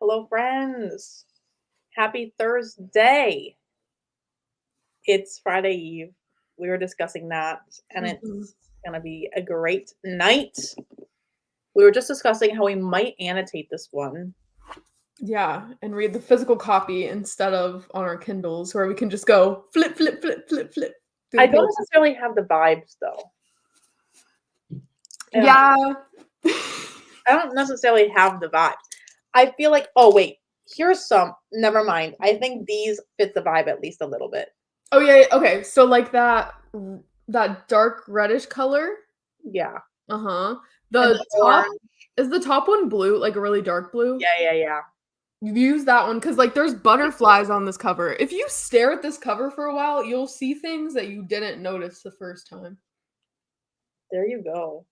Hello, friends. Happy Thursday. It's Friday Eve. We were discussing that, and Mhm. it's going to be a great night. We were just discussing how we might annotate this one. Yeah, and read the physical copy instead of on our Kindles where we can just go flip, flip, flip, flip, flip through I the don't pages. necessarily have the vibes, though. Yeah. I don't necessarily have the vibes. I feel like, oh, wait, here's some. Never mind. I think these fit the vibe at least a little bit. Oh yeah, okay. So like that dark reddish color. Yeah. Uh-huh. And The the top orange. is the top one blue, like a really dark blue? Yeah. You use that one because like there's butterflies on this cover. If you stare at this cover for a while, you'll see things that you didn't notice the first time. There you go.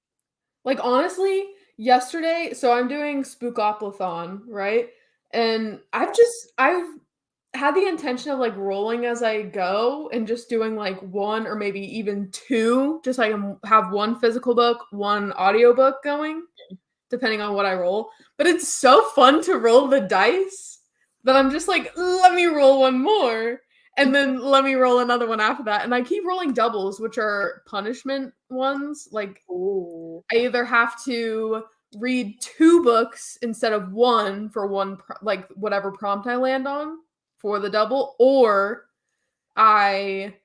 Like, honestly, yesterday so I'm doing Spookoplathon, right? And I've had the intention of, like, rolling as I go and just doing, like, 1 or maybe even 2, just so I can have 1 physical book, 1 audiobook going, depending on what I roll. But it's so fun to roll the dice that I'm just like, "Let me roll 1 more." And then let me roll another one after that. And I keep rolling doubles, which are punishment ones. Like, Ooh. I either have to read 2 books instead of 1 for like whatever prompt I land on for the double, or I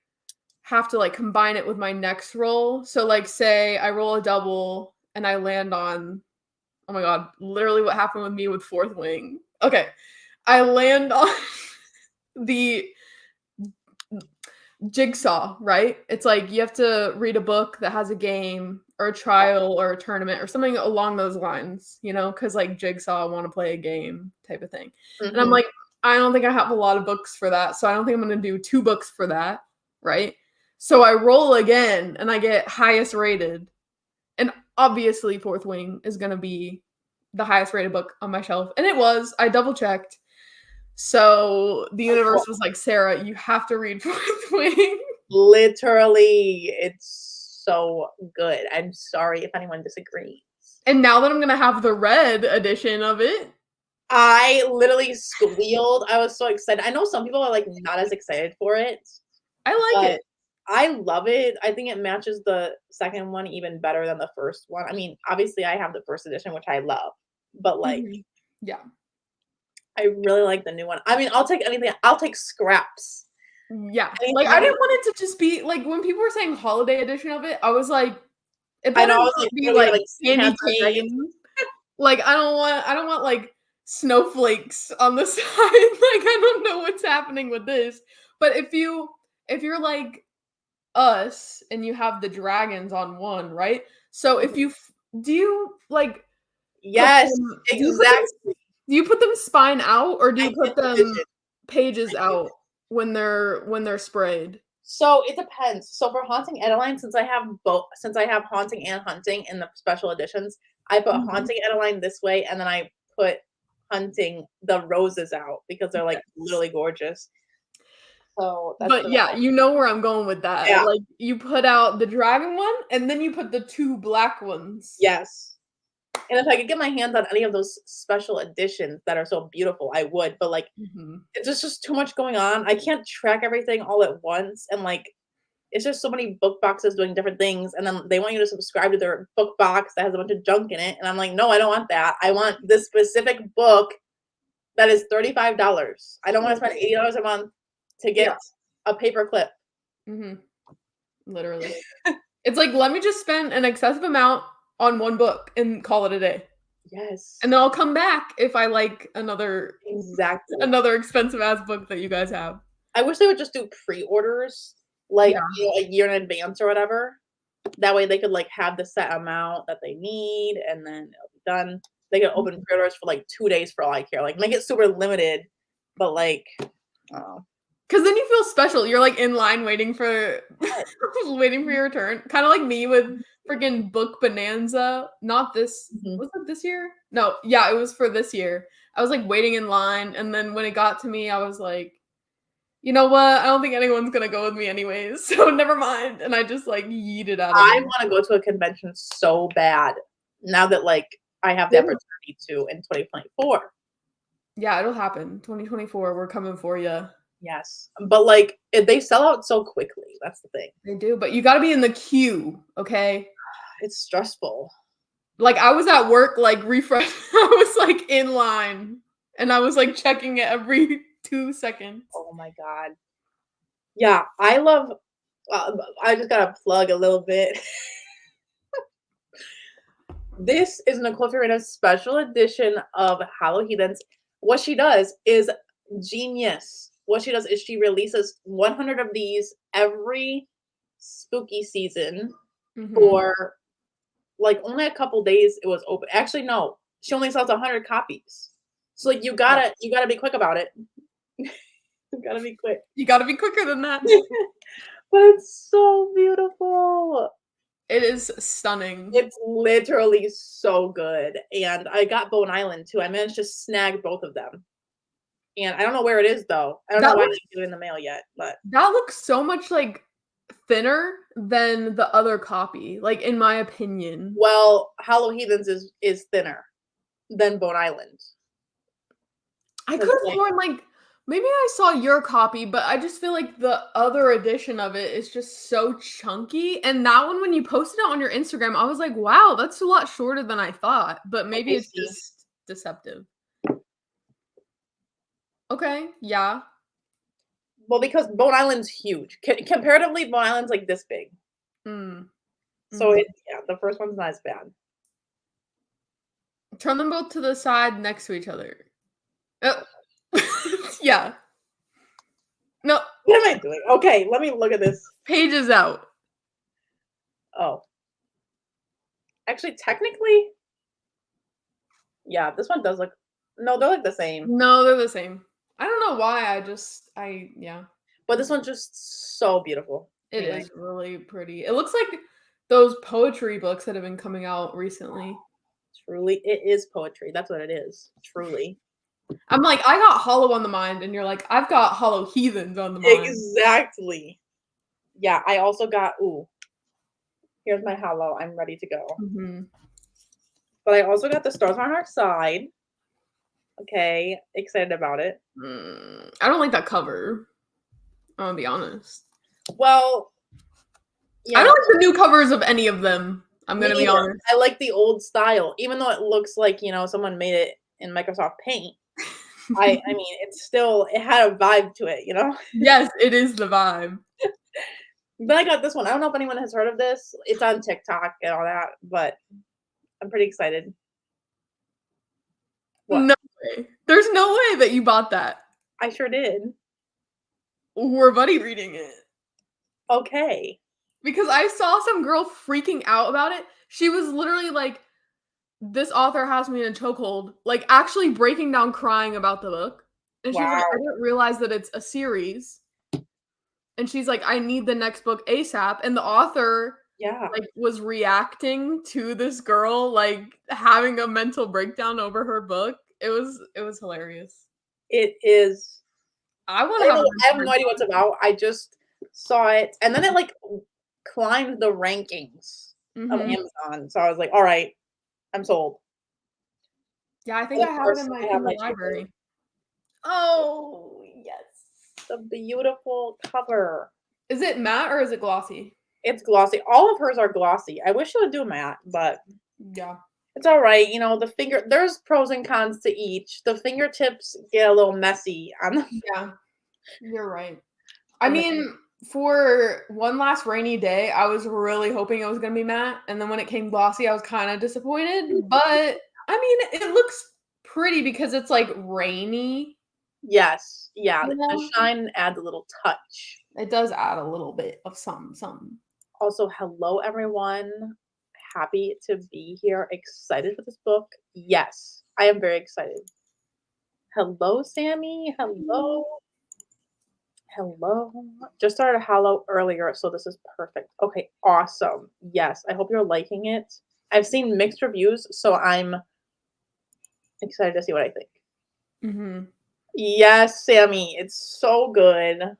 have to like combine it with my next roll. So like say I roll a double and I land on, oh my god, literally what happened with me with Fourth Wing. Okay. I land on the Jigsaw, right? It's like you have to read a book that has a game or a trial or a tournament or something along those lines, because like Jigsaw, I want to play a game type of thing. And I'm Mhm. like, I don't think I have a lot of books for that, so I don't think I'm going to do 2 books for that, right? So I roll again and I get highest rated. And obviously Fourth Wing is going to be the highest rated book on my shelf. And it was. I double checked. So the universe was like, Sarah, you have to read Fourth Wing. Literally, it's so good. I'm sorry if anyone disagrees. And now that I'm gonna have the red edition of it, I literally squealed. I was so excited. I know some people are like not as excited for it, I like but it. I love it. I think it matches the second one even better than the first one. I mean, obviously I have the first edition, which I love, but like Mhm. Yeah. I really like the new one. I mean, I'll take anything. I'll take scraps. Yeah. Like, Anything I that didn't want it to just be like, when people were saying holiday edition of it, I was like, it I better know I was not like, be what are we like having sea candy cats or dragons? cane. Like, I don't want like snowflakes on the side. Like, I don't know what's happening with this. But if you're like us and you have the dragons on one, right? So if you do you like put Yes, them exactly. do you put them spine out or do I you get put the vision. them pages out when they're sprayed? So it depends. So for Haunting Adeline, since I have Haunting and Hunting in the special editions, I put Mhm. Haunting Adeline this way, and then I put Hunting the roses out because they're like Yes. literally gorgeous. So that's But the yeah, you know where I'm going with that. yeah, Like, you put out the dragon one, and then you put the 2 black ones. yes. And if I could get my hands on any of those special editions that are so beautiful, I would. But like, Mhm. it's just too much going on. I can't track everything all at once, and like it's just so many book boxes doing different things, and then they want you to subscribe to their book box that has a bunch of junk in it, and I'm like, "No, I don't want that. I want this specific book that is $35. I don't wanna spend Mhm. $80 a month to Yeah. get a paper clip." Mhm. Literally. It's like, let me just spend an excessive amount on 1 book and call it a day. And Yes, then I'll come back if I like another exactly. another expensive ass book that you guys have. I wish they would just do pre-orders, like, Yeah. a year in advance or whatever. That way they could, like, have the set amount that they need, and then it'll be done. They can open pre-orders for, like, 2 days for all I care, like, make it super limited, but, like, oh. 'Cause then you feel special. You're, like, in line waiting for waiting for your turn. Kinda like me with freaking Book Bonanza. Not this Mhm. was it this year? No, yeah, it was for this year. I was, like, waiting in line, and then when it got to me, I was like, "You know what? I don't think anyone's gonna go with me anyways, so never mind." And I just, like, yeeted out of I there. wanna go to a convention so bad now that, like, I have the Same. opportunity to in 2024. Yeah, it'll happen. 2024, we're coming for you. Yes. But like they sell out so quickly. That's the thing. They do, but you gotta be in the queue, okay? It's stressful. Like, I was at work, like, refresh I was, like, in line, and I was, like, checking it every 2 seconds. Oh my god. Yeah, I love I just gotta plug a little bit. This is Nicole Fiorina's special edition of Hallow Heathens. What she does is genius. What she does is she releases 100 of these every spooky season Mhm. for like only a couple days it was open. Actually, no, she only sells 100 copies. So like Yeah. you gotta be quick about it. You gotta be quick. You gotta be quicker than that. But it's so beautiful. It is stunning. It's literally so good, and I got Bone Island too. I managed to snag both of them, and I don't know where it is though. I don't know That why I looks didn't get it in the mail yet, but that looks so much, like, thinner than the other copy, like, in my opinion. well, Hollow Heathens is thinner than Bone Island. I 'Cause, could have like sworn, like, maybe I saw your copy, but I just feel like the other edition of it is just so chunky, and that one, when you posted it on your Instagram, I was like, "Wow, that's a lot shorter than I thought," but maybe okay, it's see. just deceptive. Okay, yeah. Well, because Bone Island's huge. Comparatively, Bone Island's like this big. Mm, So mhm. it yeah, the first one's not as bad. Turn them both to the side next to each other. Oh. Yeah. No, What am I doing? Okay, let me look at this. pages out. Oh, actually, technically, yeah, this one does look. No, they're like the same, No, they're the same. I don't know why, yeah. but this one's just so beautiful. It Anyway, is really pretty. It looks like those poetry books that have been coming out recently. truly, it is poetry. That's what it is. Truly, I'm like, I got Hollow on the mind, and you're like, I've got Hollow Heathens on the mind. exactly. Yeah, I also got. Ooh, here's my Hollow. I'm ready to go. Mhm. But I also got the Stars on Our Side. Okay, excited about it. I don't like that cover. I'm gonna be honest. Well, I yeah, don't like the new covers of any of them. I'm me gonna be neither. honest. I like the old style, even though it looks like someone made it in Microsoft Paint. I mean, it had a vibe to it, you know? Yes, it is the vibe. But I got this one. I don't know if anyone has heard of this. It's on TikTok and all that, but I'm pretty excited. What? No way. There's no way that you bought that. I sure did. We're buddy reading it. Okay. Because I saw some girl freaking out about it. She was literally like, "This author has me in a chokehold," like, actually breaking down crying about the book. And she's like, "I Wow. didn't realize that it's a series." And she's like, "I need the next book ASAP." And the author, Yeah. like, was reacting to this girl, like, having a mental breakdown over her book. It was hilarious. It is. I wanna have a I mental have no idea what it's breakdown. about. I just saw it, and then it like climbed the rankings of Mhm. Amazon. So I was like, all right, I'm sold. Yeah, I think And I of have it course, in my I have my chamber. library. Oh, yes. The beautiful cover. Is it matte or is it glossy? It's glossy. All of hers are glossy. I wish it would do matte, but Yeah. it's all right. There's pros and cons to each. The fingertips get a little messy on the Yeah, you're right. I on the mean, for one last rainy day, I was really hoping it was gonna be matte, and then when it came glossy, I was kinda disappointed, but, I mean, it looks pretty because it's, like, rainy, Yes. Yeah, you the know? shine adds a little touch. It does add a little bit of something. Also, hello everyone. Happy to be here. Excited for this book. Yes, I am very excited. Hello, Sammy. Hello. Hello. Just started Hollow earlier, so this is perfect. Okay, awesome. Yes, I hope you're liking it. I've seen mixed reviews, so I'm excited to see what I think. Mhm. Yes, Sammy, it's so good.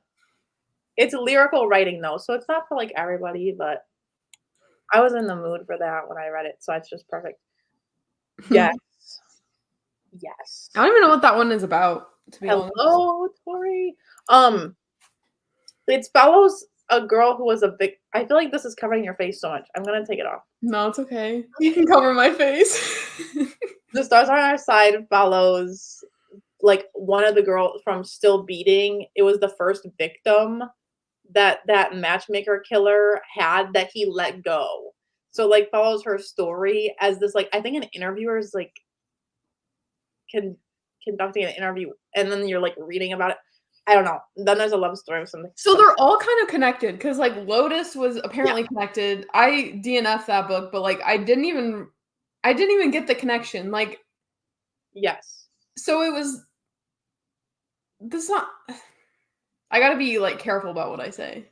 It's lyrical writing though, so it's not for like everybody, but I was in the mood for that when I read it, so it's just perfect. Yes. Yes. I don't even know what that one is about, to be honest. Hello, Tori. Um, it follows a girl who was a big. I feel like this is covering your face so much. I'm gonna take it off. No, it's okay. You can cover my face. The Stars on Our Side follows like one of the girls from Still Beating. It was the first victim that matchmaker killer had that he let go. So like follows her story as this like I think an interviewer is like conducting an interview and then you're like reading about it. I don't know. Then there's a love story of something. So they're all kind of connected because like Lotus was apparently connected. I DNF'd that book, but like I didn't even get the connection. Like Yes. so it was this not I gotta be like careful about what I say.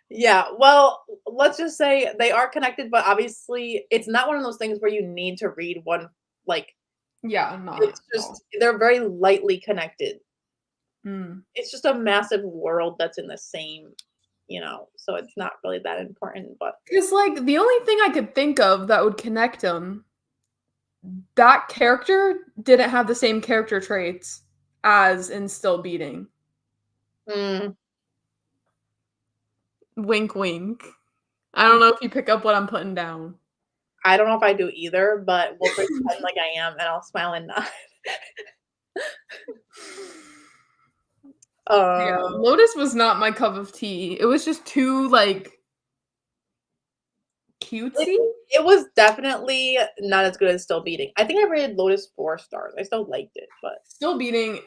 Yeah. Well, let's just say they are connected, but obviously it's not one of those things where you need to read one like Yeah, I'm not. it's just they're very lightly connected. Mm. It's just a massive world that's in the same, so it's not really that important, but Because like the only thing I could think of that would connect them, that character didn't have the same character traits as in Still Beating. mm, Wink, wink. I don't know if you pick up what I'm putting down. I don't know if I do either, but we'll pretend like I am and I'll smile and nod. Yeah, Lotus was not my cup of tea. It was just too like cutesy. It was definitely not as good as Still Beating. I think I rated Lotus 4 stars. I still liked it, but Still Beating,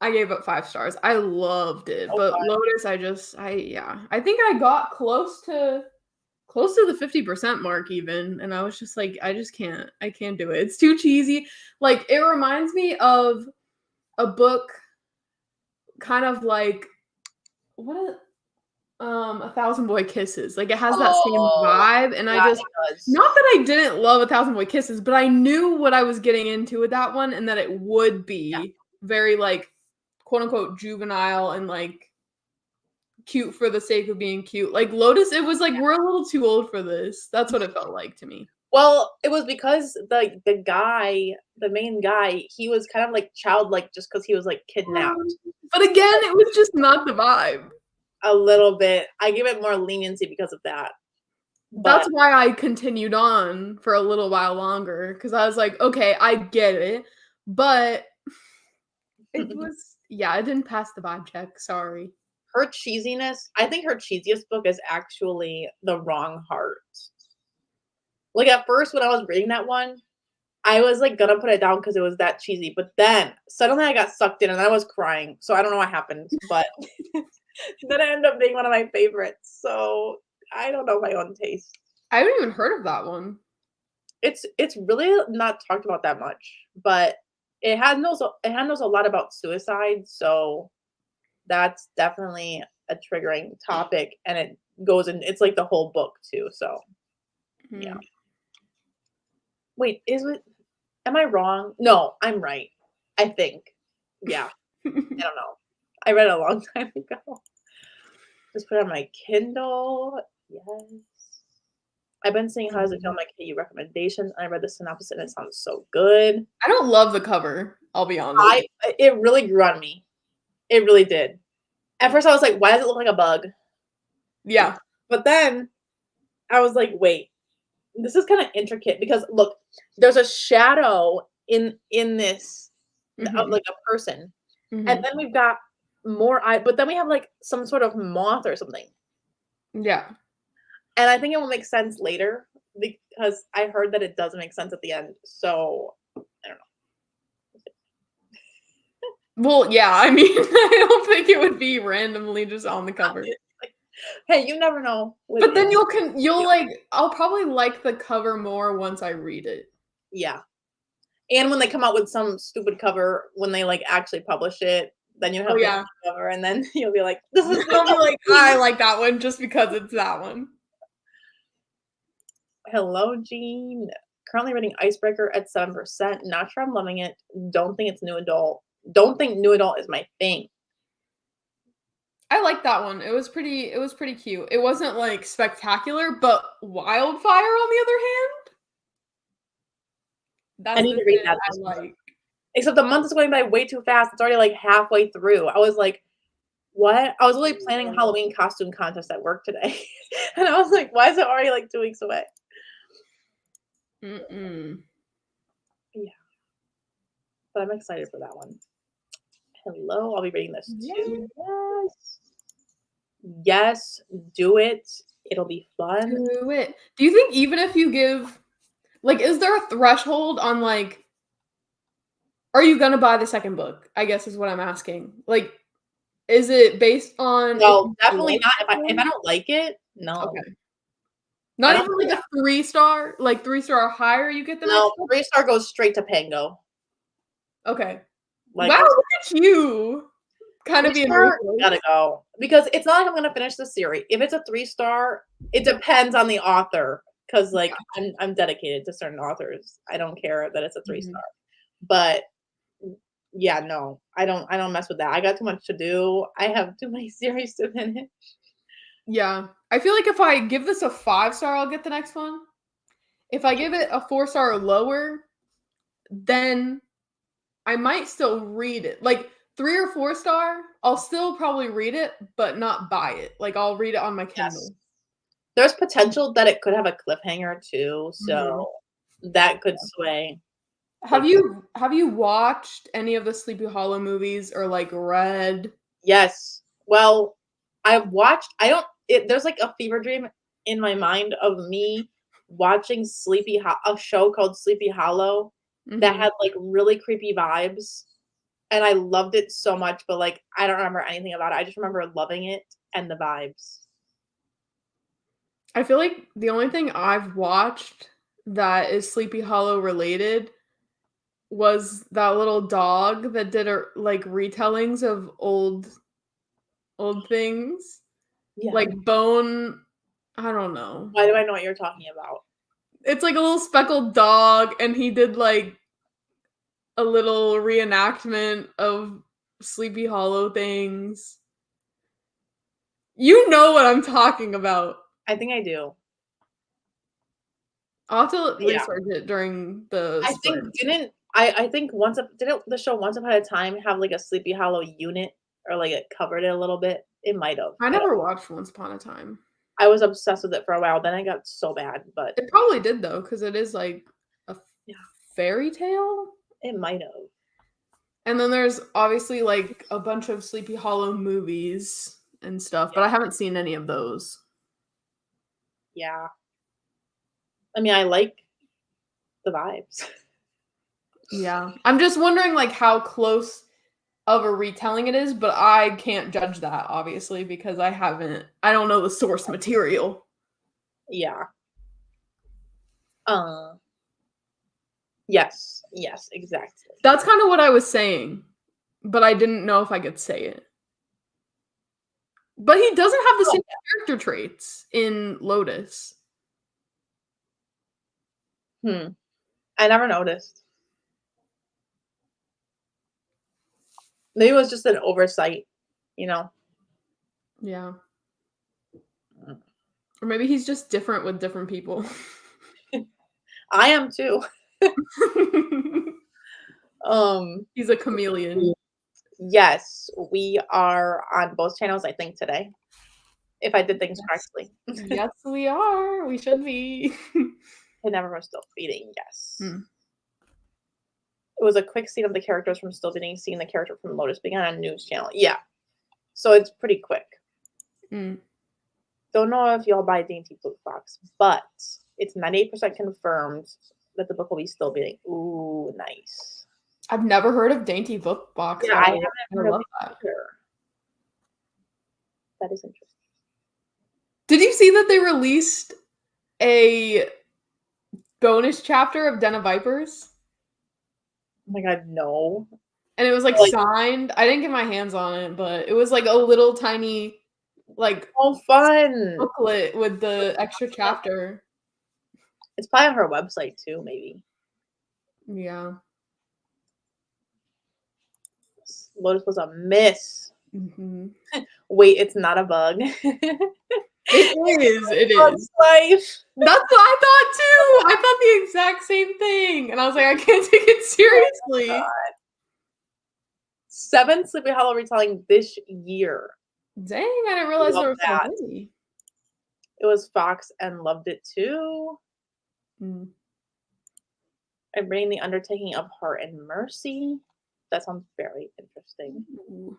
I gave it 5 stars. I loved it, but Lotus, I think I got close to the 50% mark even, and I was just like, I can't do it. It's too cheesy. Like it reminds me of a book, kind of like A Thousand Boy Kisses. Like it has that same vibe, and I just not that I didn't love A Thousand Boy Kisses, but I knew what I was getting into with that one, and that it would be very like quote unquote juvenile and like cute for the sake of being cute. Like Lotus, it was like we're a little too old for this. That's what it felt like to me. Well, it was because the guy, the main guy, he was kind of like childlike just because he was like kidnapped. But again, it was just not the vibe. A little bit. I give it more leniency because of that. That's why I continued on for a little while longer, because I was like, okay, I get it, but it was it didn't pass the vibe check. Sorry. Her cheesiness, I think her cheesiest book is actually The Wrong Heart. Like at first when I was reading that one, I was like gonna put it down because it was that cheesy, but then suddenly I got sucked in and I was crying. So I don't know what happened, but then it ended up being one of my favorites. So I don't know my own taste. I haven't even heard of that one. It's really not talked about that much, but it knows a lot about suicide, so that's definitely a triggering topic, and it goes in. It's like the whole book too. So yeah. Wait, am I wrong? No, I'm right. I think. Yeah. I don't know. I read it a long time ago. Just put it on my Kindle. Yes. I've been seeing How Does It Feel my KU recommendations. I read the synopsis and it sounds so good. I don't love the cover, I'll be honest. It really grew on me. It really did. At first I was like, why does it look like a bug? Yeah. But then I was like, wait, this is kind of intricate because look, there's a shadow in this of like a person. And then we've got more but then we have like some sort of moth or something. Yeah. And I think it will make sense later because I heard that it doesn't make sense at the end. So I don't know. Well, yeah, I mean, I don't think it would be randomly just on the cover. Hey, you never know. But then you'll like, I'll probably like the cover more once I read it. Yeah. And when they come out with some stupid cover, when they like actually publish it, then you have the cover, and then you'll be like, "This is." I'll be like, I like that one just because it's that one. Hello, Jean. Currently reading Icebreaker at 7%. Not sure I'm loving it. Don't think it's new adult. Don't think new adult is my thing. I like that one. It was pretty cute. It wasn't like spectacular, but Wildfire on the other hand, I need to read that. I like. Except the month is going by way too fast. It's already like halfway through. I was like, what? I was really planning a Halloween costume contest at work today. And I was like, why is it already like 2 weeks away? Mm-mm. Yeah. But I'm excited for that one. Hello, I'll be reading this too. Yes. Yes, do it. It'll be fun. Do it. Do you think even if you give, like, is there a threshold on, like, are you gonna buy the second book? I guess is what I'm asking. Like, is it based on if No, you definitely like not. the If I book? don't like it, no. Okay. I Not don't even like a 3-star? Like 3-star or higher, you get the next No, book? 3-star goes straight to Pango. Okay. Like, Wow, look at you. Kinda being 3-star ruthless. gotta go. Because it's not like I'm gonna finish the series. If it's a 3-star, it depends on the author. 'Cause, like, I'm dedicated to certain authors. I don't care that it's a 3-star. But, yeah, no. I don't mess with that. I got too much to do. I have too many series to finish. Yeah. I feel like if I give this a 5-star, I'll get the next one. If I give it a 4-star or lower, then I might still read it. Like 3 or 4-star, I'll still probably read it, but not buy it. Like I'll read it on my Yes. Kindle. There's potential that it could have a cliffhanger too, so that could sway. Have you watched any of the Sleepy Hollow movies or like read? Yes. Well, I've watched there's like a fever dream in my mind of me watching a show called Sleepy Hollow that Mhm. had like really creepy vibes, and I loved it so much, but like I don't remember anything about it. I just remember loving it and the vibes. I feel like the only thing I've watched that is Sleepy Hollow related was that little dog that did like retellings of old things. Yeah. Like Bone, I don't know. Why do I know what you're talking about? It's like a little speckled dog, and he did like a little reenactment of Sleepy Hollow things. You know what I'm talking about. I think I do. I'll have to Yeah. research it during the I think spring. didn't I think didn't the show Once Upon a Time have like a Sleepy Hollow unit or like it covered it a little bit? It might have. I never watched Once Upon a Time. I was obsessed with it for a while, then I got so bad, but It probably did though, because it is like a yeah, fairy tale. it might have. And then there's obviously like a bunch of Sleepy Hollow movies and stuff, but I haven't seen any of those. Yeah. I mean, I like the vibes. Yeah. I'm just wondering like how close of a retelling it is, but I can't judge that obviously because I don't know the source material. Yeah. Yes. Yes, exactly. That's kind of what I was saying, but I didn't know if I could say it. But he doesn't have the same character traits in Lotus. I never noticed. Maybe it was just an oversight, you know? Yeah. Or maybe he's just different with different people. I am too. He's a chameleon. Yes, we are on both channels, I think, today. If I did things correctly. Yes, we are. We should be. I never was Still Feeding, yes. Mm. It was a quick scene of the characters from Still Feeding seeing the character from Lotus being on a news channel. Yeah. So it's pretty quick. Mm. Don't know if y'all buy Dainty Book Box, but it's 98% confirmed that the book will be Still Feeding. Ooh, nice. I've never heard of Dainty Book Box. Yeah, I haven't heard of love it that. either. That is interesting. Did you see that they released a bonus chapter of Den of Vipers? Oh my god, no. And it was like signed. I didn't get my hands on it, but it was like a little tiny like Oh, fun. booklet with the extra chapter. It's probably on her website too, maybe. Yeah. Lotus was a miss. Mm-hmm. Wait, it's not a bug. It is. It Bug's is. life. That's what I thought too. I thought the exact same thing, and I was like, I can't take it seriously. Oh 7th Sleepy Hollow retelling this year. Dang, I didn't realize Love there were so that. many. It was Fox and loved it too. Mm. I'm reading The Undertaking of Heart and Mercy. That sounds very interesting. Ooh.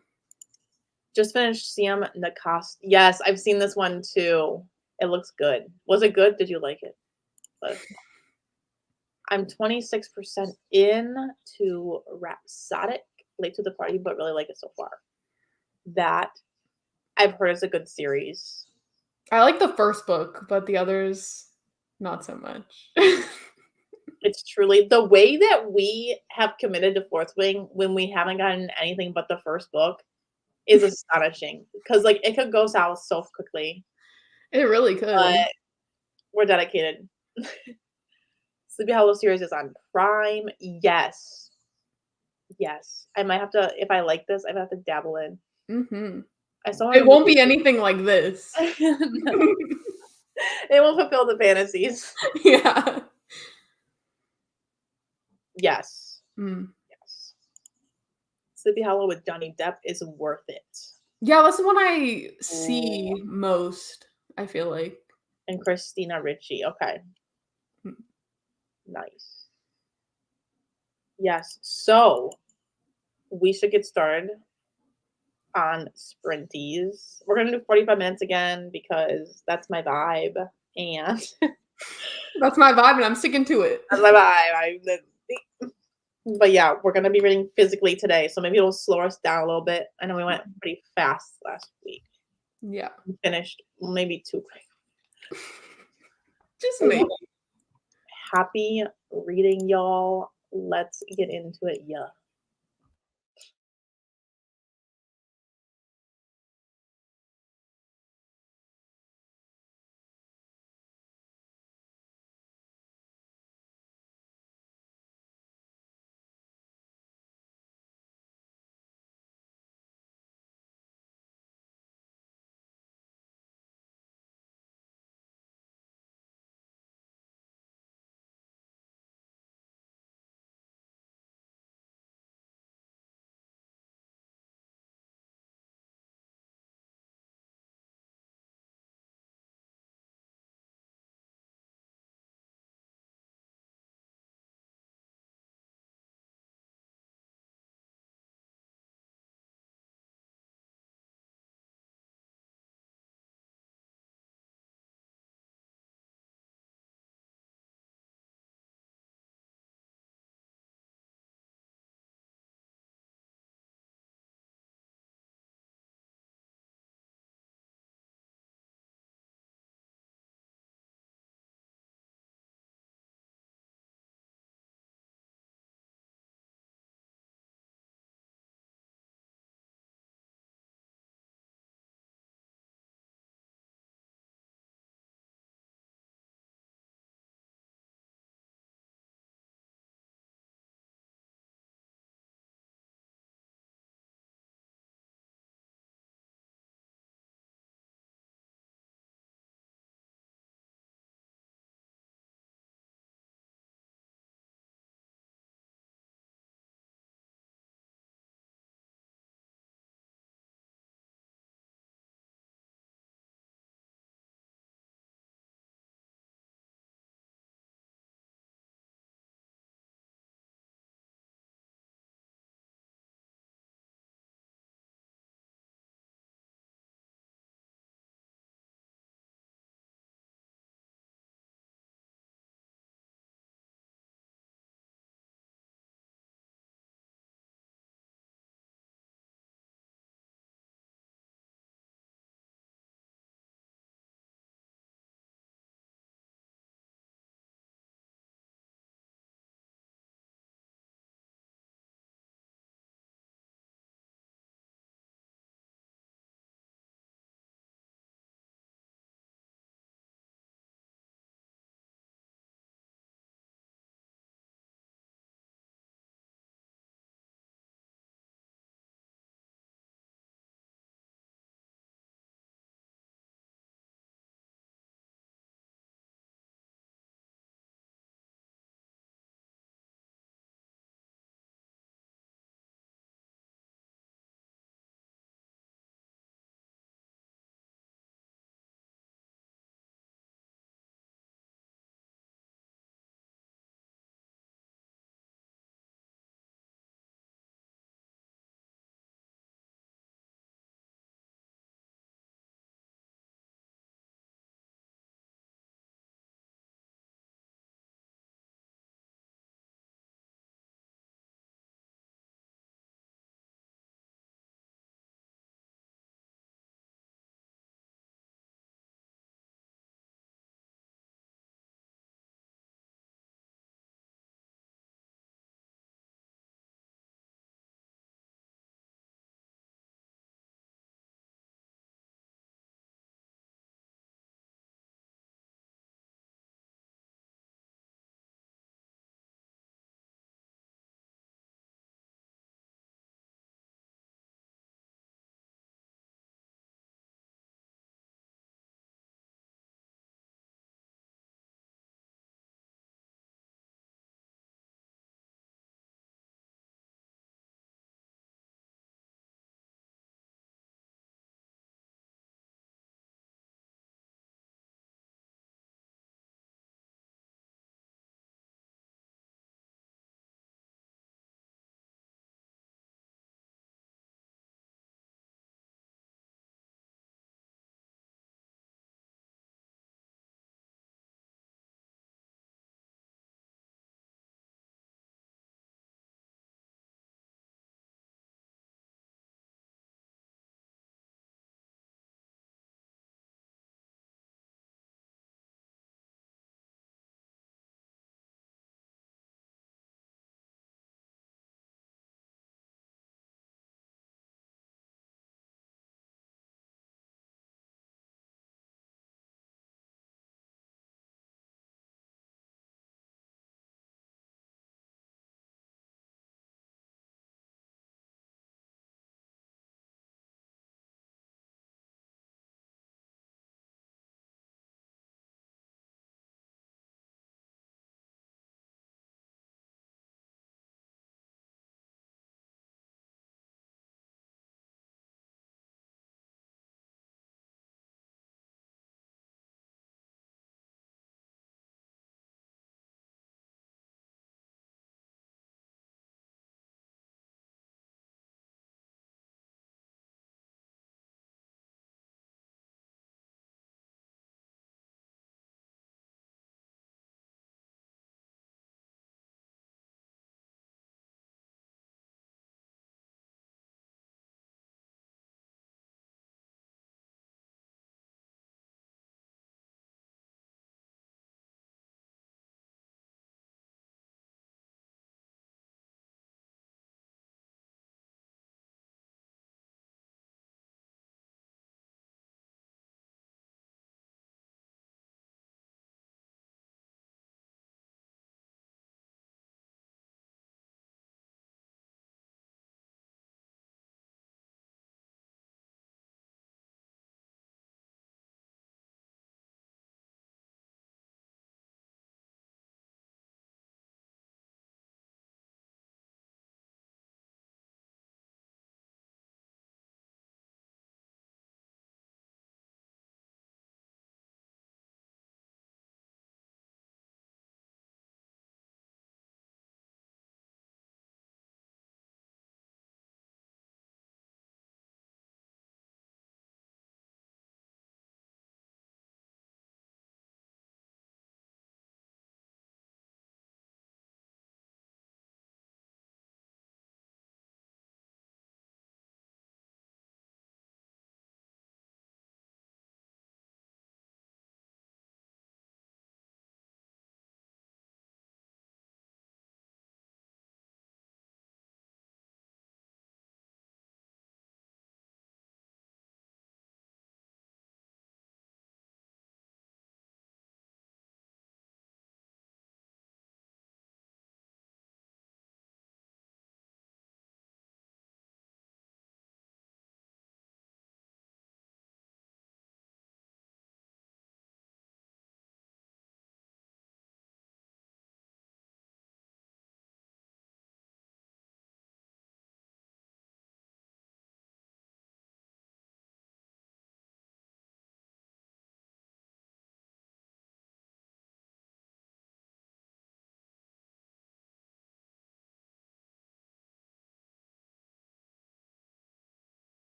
Just finished Siam Nakas. Yes, I've seen this one too. It looks good. Was it good? Did you like it? But I'm 26% in to Rhapsodic, Late to the Party, but really like it so far. That I've heard is a good series. I like the first book, but the others, not so much. It's truly the way that we have committed to Fourth Wing when we haven't gotten anything but the first book is astonishing because like it could go south so quickly, It really could. but we're dedicated. Sleepy Hollow series is on Prime. Yes. Yes. I might have to, if I like this, I might have to dabble in. Mhm. I still It wanna won't read be anything like this. No. It will fulfill the fantasies. Yeah. Yes. Mm. Yes. Sleepy Hollow with Johnny Depp is worth it. Yeah, that's the one I see Ooh. most, I feel like. And Christina Ricci. Okay. Mm. Nice. Yes. So we should get started on Sprinties. We're gonna do 45 minutes again because that's my vibe. And That's my vibe, and I'm sticking to it. that's my vibe. But yeah, we're gonna be reading physically today, so maybe it'll slow us down a little bit. I know we went pretty fast last week. Yeah. We finished maybe too quick. Just maybe. Happy reading, y'all. Let's get into it. Yeah.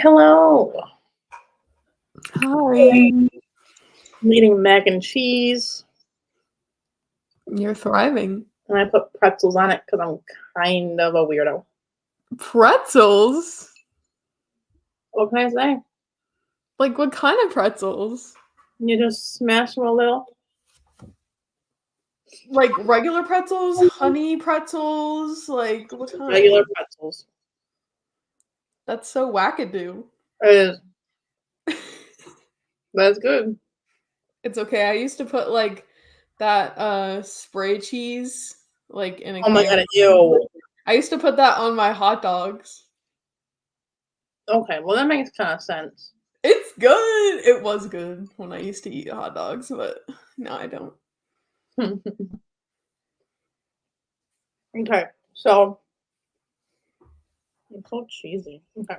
Hello. Hi. I'm eating mac and cheese, You're thriving. and I put pretzels on it because I'm kind of a weirdo. Pretzels? What can I say? Like, what kind of pretzels? You just smash them a little. Like regular pretzels? Honey pretzels? Like, what kind? Regular pretzels. That's so wackadoo. It is. That's good. It's okay. I used to put like that spray cheese like in a Oh my can. god, ew. I used to put that on my hot dogs. Okay, well that makes kind of sense. It's good. It was good when I used to eat hot dogs, but now I don't. Okay, so it's so cheesy. Okay.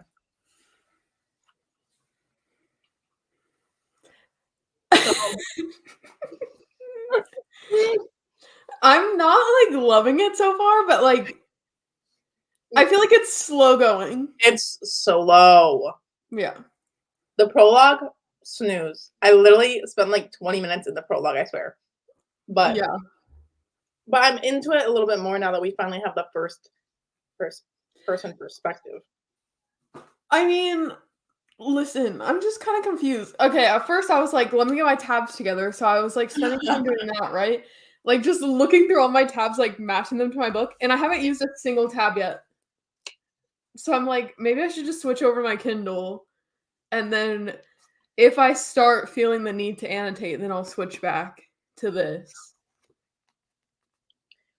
I'm not like loving it so far, but like I feel like it's slow going. It's so low. Yeah. The prologue, snooze. I literally spent like 20 minutes in the prologue, I swear. But Yeah. but I'm into it a little bit more now that we finally have the first person perspective. I mean, listen, I'm just kind of confused. Okay, at first I was like, let me get my tabs together. So I was like spending time doing that, right? Like just looking through all my tabs, like matching them to my book, and I haven't used a single tab yet. So I'm like, maybe I should just switch over to my Kindle, and then if I start feeling the need to annotate, then I'll switch back to this.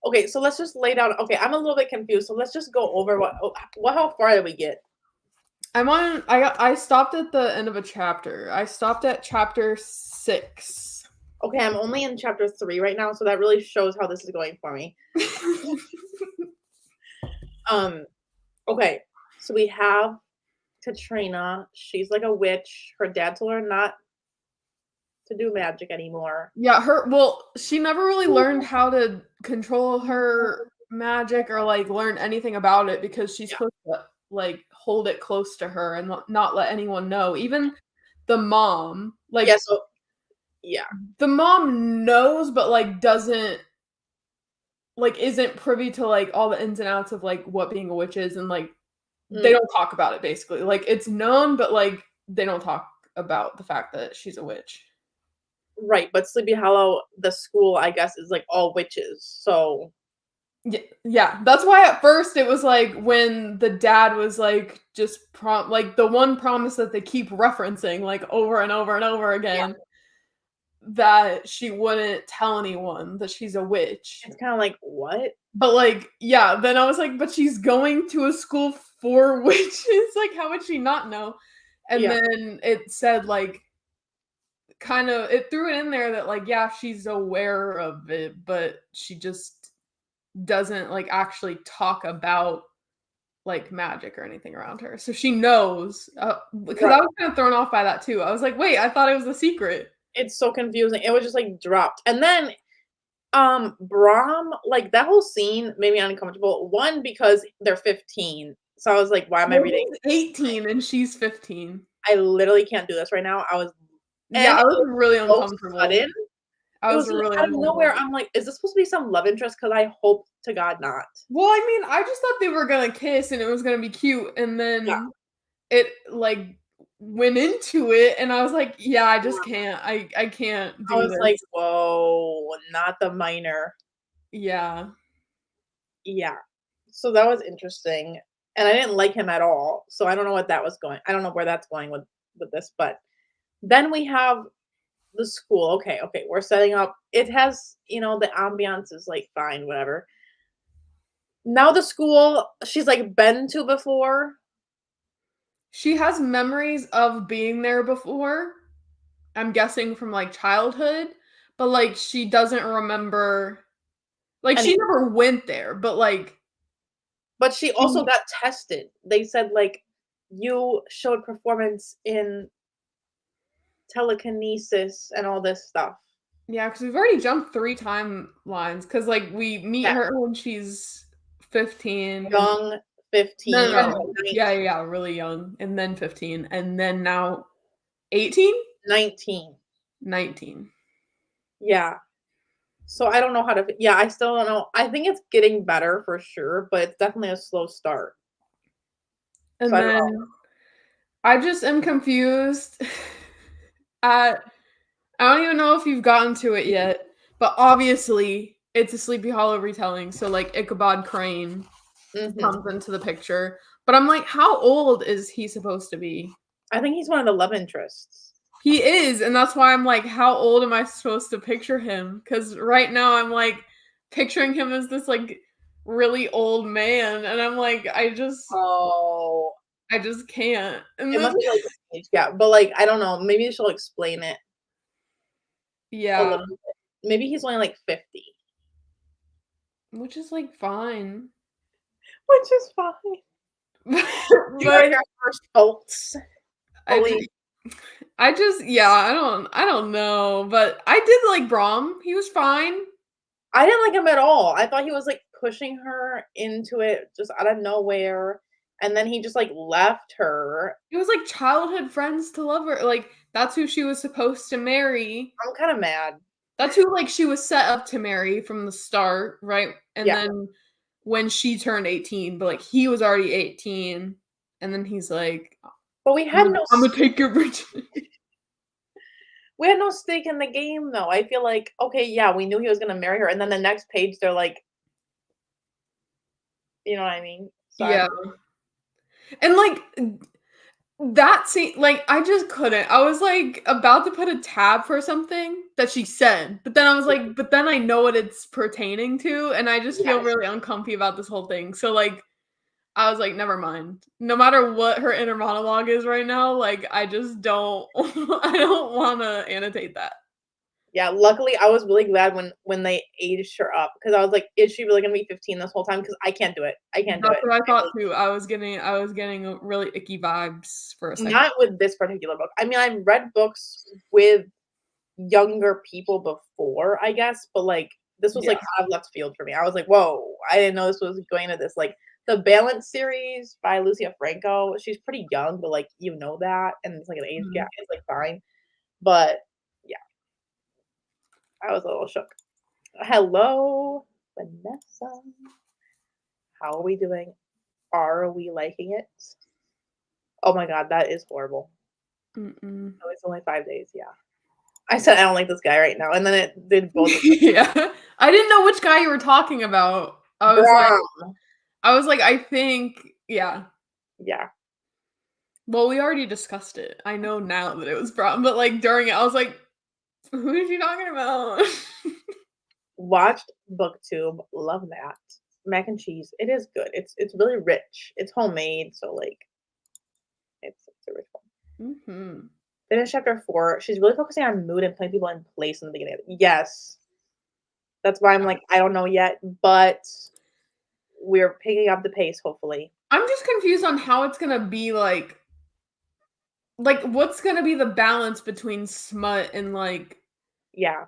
Okay, so let's just lay down. Okay, I'm a little bit confused. So let's just go over what how far did we get? I stopped at the end of a chapter. I stopped at chapter 6. Okay, I'm only in chapter 3 right now, so that really shows how this is going for me. Okay, so we have Katrina. She's like a witch. Her dad told her not to do magic anymore. Yeah, she never really learned how to control her magic or like learn anything about it because she's Yeah. supposed to like hold it close to her and not let anyone know. Even the mom, like Yeah, so yeah. the mom knows but like doesn't like isn't privy to like all the ins and outs of like what being a witch is and like they don't talk about it basically. Like it's known but like they don't talk about the fact that she's a witch. Right, but Sleepy Hollow, the school, I guess, is like all witches. So Yeah, that's why at first it was like when the dad was like just like the one promise that they keep referencing like over and over and over again that she wouldn't tell anyone that she's a witch. it's kind of like, what? But like, yeah, then I was like, but she's going to a school for witches. Like, how would she not know? And Yeah. then it said like kind of it threw it in there that like, yeah, she's aware of it, but she just doesn't like actually talk about like magic or anything around her. So she knows because Right. I was kind of thrown off by that too. I was like, wait, I thought it was a secret. It's so confusing. It was just like dropped. And then Brahm, like that whole scene made me uncomfortable. One, because they're 15. So I was like, why am I reading? He's 18 and she's 15. I literally can't do this right now. I was Yeah, I was really so uncomfortable. sudden. I It was was really out of nowhere. uncomfortable. I'm like, is this supposed to be some love interest? Because I hope to God not. Well, I mean, I just thought they were gonna kiss and it was gonna be cute, and then Yeah. it like went into it, and I was like, yeah, I just can't. I can't I do was this. like, whoa, not the minor. Yeah. Yeah. So that was interesting. And I didn't like him at all. So I don't know what that was going. I don't know where that's going with this, but then we have the school. Okay, we're setting up. It has, the ambiance is like fine, whatever. Now the school she's like been to before. She has memories of being there before. I'm guessing from like childhood, but like she doesn't remember like And she never went there, but like but she also got tested. They said like you showed performance in telekinesis and all this stuff. yeah, because we've already jumped 3 timelines. Because like we meet Yeah. her when she's 15. Young 15 No, or no, no. 19. Yeah, really young, and then 15, and then now 18? 19. 19. Yeah. So I don't know how to yeah, I still don't know. I think it's getting better for sure, but it's definitely a slow start. So And I don't know. then I just am confused at I don't even know if you've gotten to it yet, but obviously it's a Sleepy Hollow retelling, so like Ichabod Crane Mhm. comes into the picture. But I'm like, how old is he supposed to be? I think he's one of the love interests. He is, and that's why I'm like, how old am I supposed to picture him? Because right now I'm like picturing him as this like really old man, and I'm like, Oh, I just can't. And it then must be like the age gap, but like I don't know. Maybe she'll explain it a little yeah, bit. Maybe he's only like 50, which is like fine. which is fine. You heard But it here first, folks. I Fully. just, yeah, I don't know, but I did like Brom. He was fine. I didn't like him at all. I thought he was like pushing her into it just out of nowhere, and then he just like left her. It was like childhood friends to lover. Like that's who she was supposed to marry. I'm kind of mad. That's who like she was set up to marry from the start, right? And Yeah, then when she turned 18, but like he was already 18, and then he's like, but I'm gonna take your virginity. we had no stake in the game though. I feel like okay, yeah, we knew he was gonna marry her, and then the next page they're like, you know what I mean? So I Yeah. don't And like that scene, like I just couldn't. I was like about to put a tab for something that she said, but then I was like, but then I know what it's pertaining to, and I just feel yes. really uncomfy about this whole thing. So like I was like, never mind. No matter what her inner monologue is right now, like I just don't I don't wanna annotate that. Yeah, luckily I was really glad when they aged her up because I was like, is she really gonna be 15 this whole time? Because I can't do it. I can't do That's it. what I thought too. I was getting really icky vibes for a second. Not with this particular book. I mean, I've read books with younger people before, I guess, but, like, this was, Yeah. like, out of left field for me. I was like, "Whoa, I didn't know this was going to this." Like, the Balance series by Lucia Franco, she's pretty young, but, like, you know that, and it's, like, an age gap, Mhm. it's, like, fine. But, yeah, I was a little shook. Hello, Vanessa. How are we doing? Are we liking it? Oh my god, that is horrible. Mm-mm. Oh, it's only 5 days, yeah. I said I don't like this guy right now, and then it did both of Yeah. I didn't know which guy you were talking about. Brom. I was like, I think yeah. Yeah. Well, we already discussed it. I know now that it was Brom, but, like, during it, I was like, "Who is she talking about?" Watched BookTube, love that. Mac and cheese, it is good. It's really rich. It's homemade, so, like, it's a rich one. Mhm. Finished chapter 4. She's really focusing on mood and putting people in place in the beginning. Yes. That's why I'm like, I don't know yet, but we're picking up the pace, hopefully. I'm just confused on how it's gonna be, what's gonna be the balance between smut and, Yeah.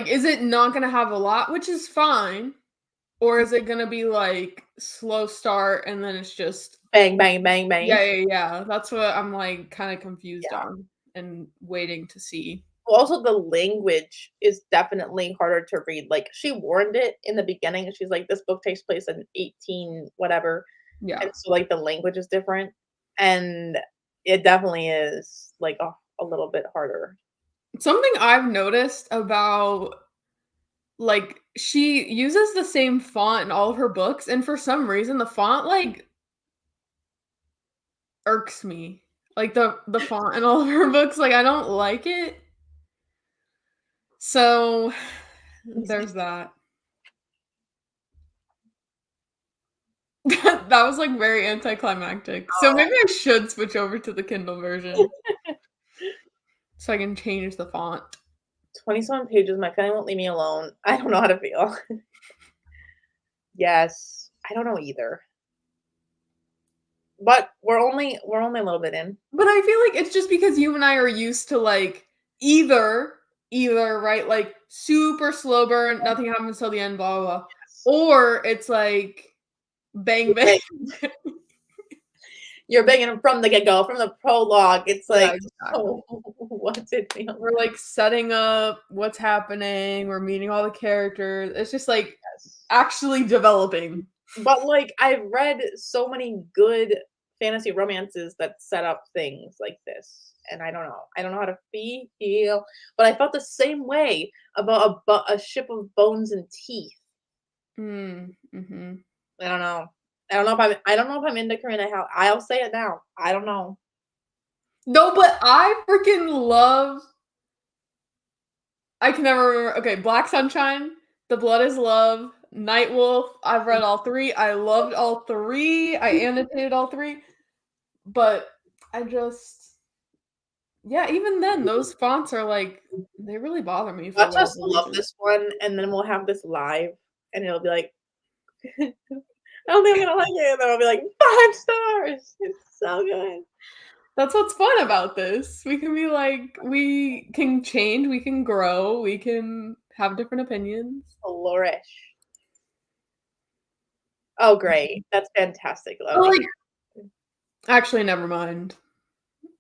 is it not gonna have a lot, which is fine, or is it gonna be, like, slow start and then it's just Bang, bang, bang, bang. yeah, that's what I'm, like, kinda confused Yeah. on and waiting to see. Well, also the language is definitely harder to read. Like, she warned it in the beginning, and she's like, "This book takes place in 18 whatever," Yeah. and so, like, the language is different, and it definitely is, like, a little bit harder. Something I've noticed about she uses the same font in all of her books, and for some reason, the font, irks me. Like, the font in all of her books, I don't like it. So, there's that. That was, very anticlimactic. So maybe I should switch over to the Kindle version so I can change the font. 27 pages, my family won't leave me alone. I don't know how to feel. Yes, I don't know either. But we're only a little bit in. But I feel like it's just because you and I are used to, either right, super slow burn, nothing happens till the end, blah, blah, blah, or it's, Bang bang. You're banging him from the get-go, from the prologue. It's Yeah, like, exactly. oh, what's it feel? We're like setting up what's happening. We're meeting all the characters. It's just like actually developing. But like I've read so many good fantasy romances that set up things like this, and I don't know. I don't know how to feel, but I felt the same way about a ship of bones and teeth. Mm-hmm. I don't know. I don't know if I'm into Karina Hal. I'll say it now. I don't know. No, but I freaking love. I can never remember. Okay, Black Sunshine, The Blood is Love, Night Wolf. I've read all three. I loved all three. I annotated all three. But I just, yeah, even then, those fonts are like, they really bother me for Let's whatever just love reason. this one, and then we'll have this live, and it'll be like, I don't think I'm gonna like it, and then I'll be like, 5 stars. It's so good. That's what's fun about this. We can be like, we can change, we can grow, we can have different opinions. Flourish. Oh, great. That's fantastic. Love But to like, hear. actually, never mind.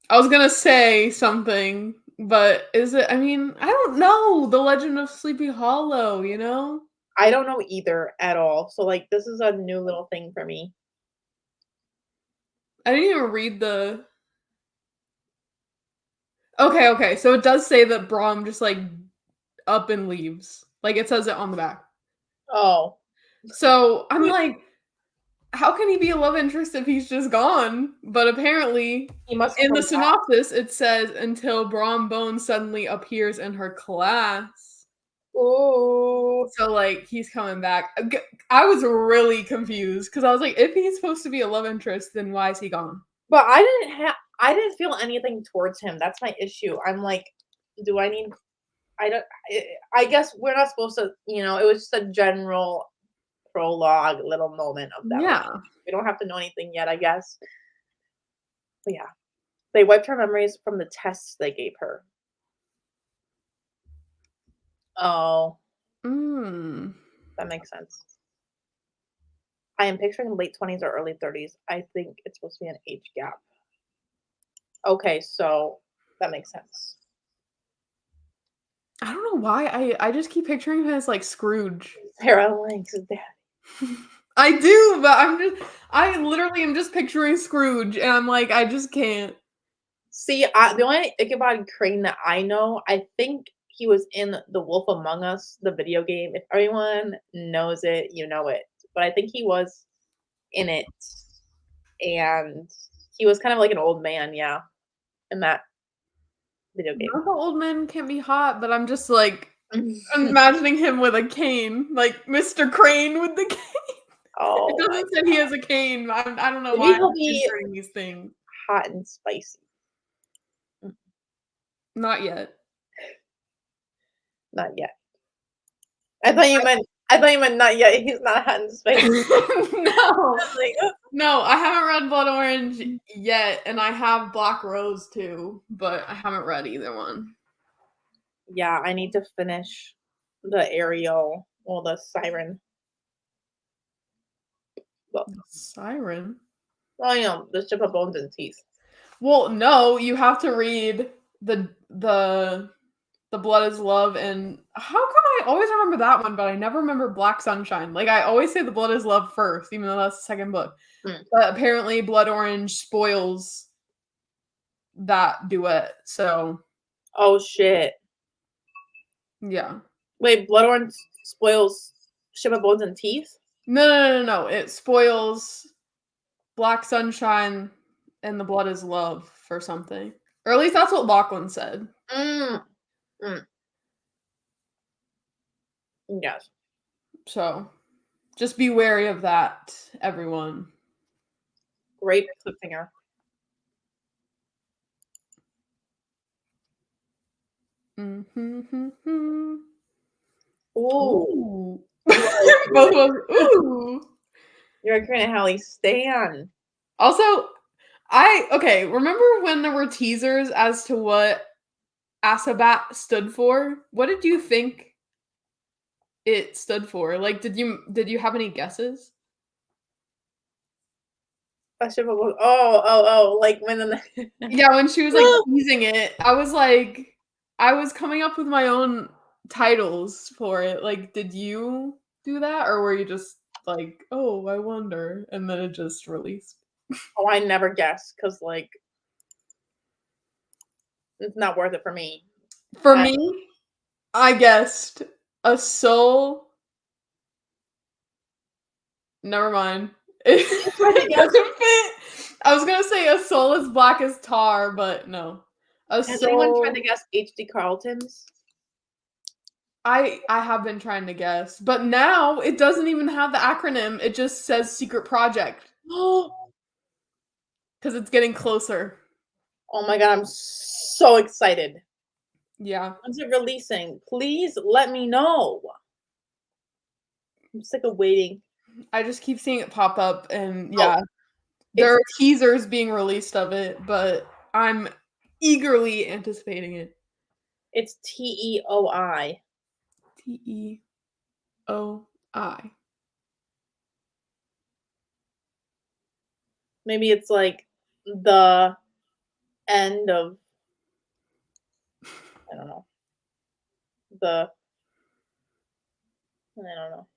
I was gonna say something, but is it? I mean, I don't know. The Legend of Sleepy Hollow, you know? I don't know either at all. So like this is a new little thing for me. I didn't even read the. Okay. So it does say that Braum just like up and leaves. Like it says it on the back. Oh. So I'm like, how can he be a love interest if he's just gone? But apparently, He must in the come back. synopsis, it says until Braum Bones suddenly appears in her class. Ooh. So like he's coming back. I was really confused because I was like, if he's supposed to be a love interest, then why is he gone? But I didn't feel anything towards him. That's my issue. I'm like, do I need I don't I guess we're not supposed to, it was just a general prologue little moment of them. Yeah. We don't have to know anything yet, I guess. But yeah. They wiped her memories from the tests they gave her. Oh, Mm. that makes sense. I am picturing late 20s or early 30s. I think it's supposed to be an age gap. Okay, so that makes sense. I don't know why I just keep picturing him as like Scrooge. Sarah likes that. I do, but I literally am just picturing Scrooge, and I'm like, I just can't. See, the only Ichabod Crane that I know, I think he was in The Wolf Among Us, the video game. If anyone knows it, you know it. But I think he was in it, and he was kind of like an old man, yeah, in that video game. Not the old men can't be hot, but I'm just like imagining him with a cane, like Mr. Crane with the cane. Oh, It doesn't say he has a cane. I don't know maybe why he'll I'm be picturing these things. hot and spicy. Not yet. Not yet. I thought you meant not yet. He's not hot and spicy. No. Like, No, I haven't read Blood Orange yet, and I have Black Rose too, but I haven't read either one. yeah, I need to finish the Ariel or the Siren. Siren? Well, the Ship of Bones and Teeth. Well, no, you have to read the Blood is Love, and how come I always remember that one, but I never remember Black Sunshine? Like I always say the Blood is Love first, even though that's the second book. But apparently Blood Orange spoils that duet, so Oh shit. yeah. Wait, Blood Orange spoils Ship of Bones and Teeth? No. It spoils Black Sunshine and the Blood is Love for something. Or at least that's what Lachlan said. Yes. So just be wary of that, everyone. Great cliffhanger. Mm-hmm. Ooh. Both of us. Ooh. You're a Karina Halley stan. Also, remember when there were teasers as to what Asabat stood for? What did you think it stood for? Like, did you have any guesses? I should have. Oh, like when the Yeah, when she was, like, teasing it, I was coming up with my own titles for it, like, did you do that, or were you just like, "Oh, I wonder," and then it just released? oh, I never guess because like it's not worth it for me. For I me, I guessed a soul never mind. you tried to It guess. doesn't fit. I was gonna say a soul as black as tar, but no. A Has anyone tried to soul guess H.D. Carlton's? I have been trying to guess, but now it doesn't even have the acronym, it just says secret project Oh because it's getting closer. my god, I'm so excited. Yeah. When's it releasing? Please let me know. I'm sick of waiting. I just keep seeing it pop up and Oh, yeah, there it's are teasers being released of it, but I'm eagerly anticipating it. it's TEOI. TEOI. Maybe it's like the end of I don't know. The I don't know.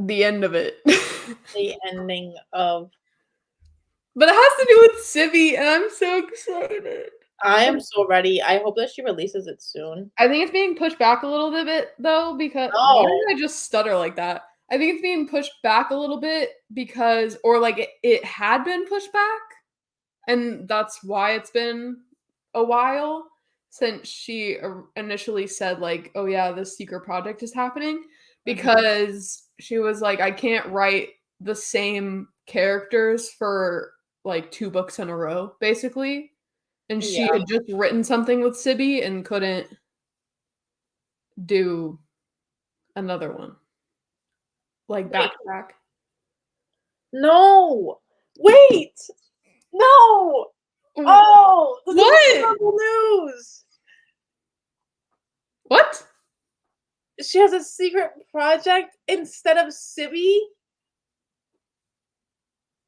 The end of it. The ending of But it has to do with Civi, and I'm so excited. I am so ready. I hope that she releases it soon. I think it's being pushed back a little bit though, because why No. did I just stutter like that? I think it's being pushed back a little bit because, or like it had been pushed back, and that's why it's been a while since she initially said like, "Oh yeah, this secret project is happening," Mhm. because she was like, "I can't write the same characters for like 2 books in a row," basically. And she Yeah. had just written something with Sibby and couldn't do another one, like Wait. back to back. No. Wait. No. Oh, this is What? horrible news. What? She has a secret project instead of Sibby?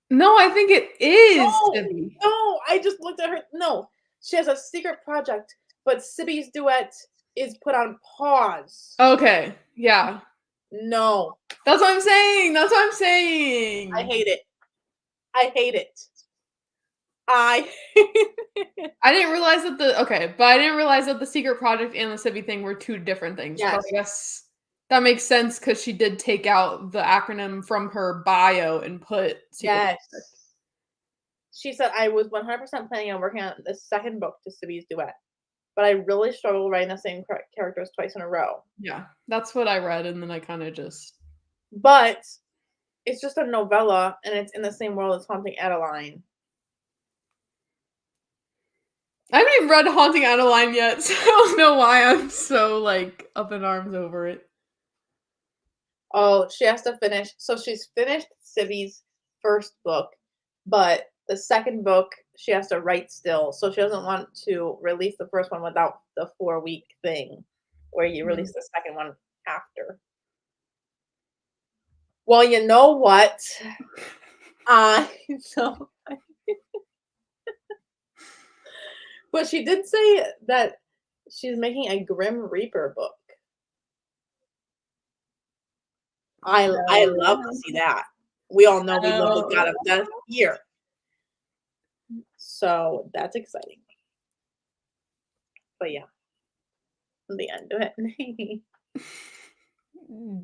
No, I think it is No. Sibby. No, I just looked at her. No. She has a secret project, but Sibby's duet is put on pause. Okay, yeah. No. That's what I'm saying, that's what I'm I saying. hate it. I hate it. I I didn't realize that but I didn't realize that the secret project and the Sibby thing were 2 different things, but Yes. I guess that makes sense because she did take out the acronym from her bio and put secret Yes. project. She said, "I was 100% planning on working on the second book to Sibby's duet, but I really struggle writing the same characters twice in a row. Yeah, that's what I read, and then I kinda just But it's just a novella, and it's in the same world as Haunting Adeline." I haven't even read Haunting Adeline yet, so I don't know why I'm so, like, up in arms over it. Oh, she has to finish. So she's finished Sibby's first book, but the second book she has to write still. So she doesn't want to release the first one without the 4-week thing where you Mhm. release the second one after. Well, you know what? I so but she did say that she's making a Grim Reaper book. I love to No. see that. We all know we love the No. god of death here. So that's exciting. But yeah, the end of it.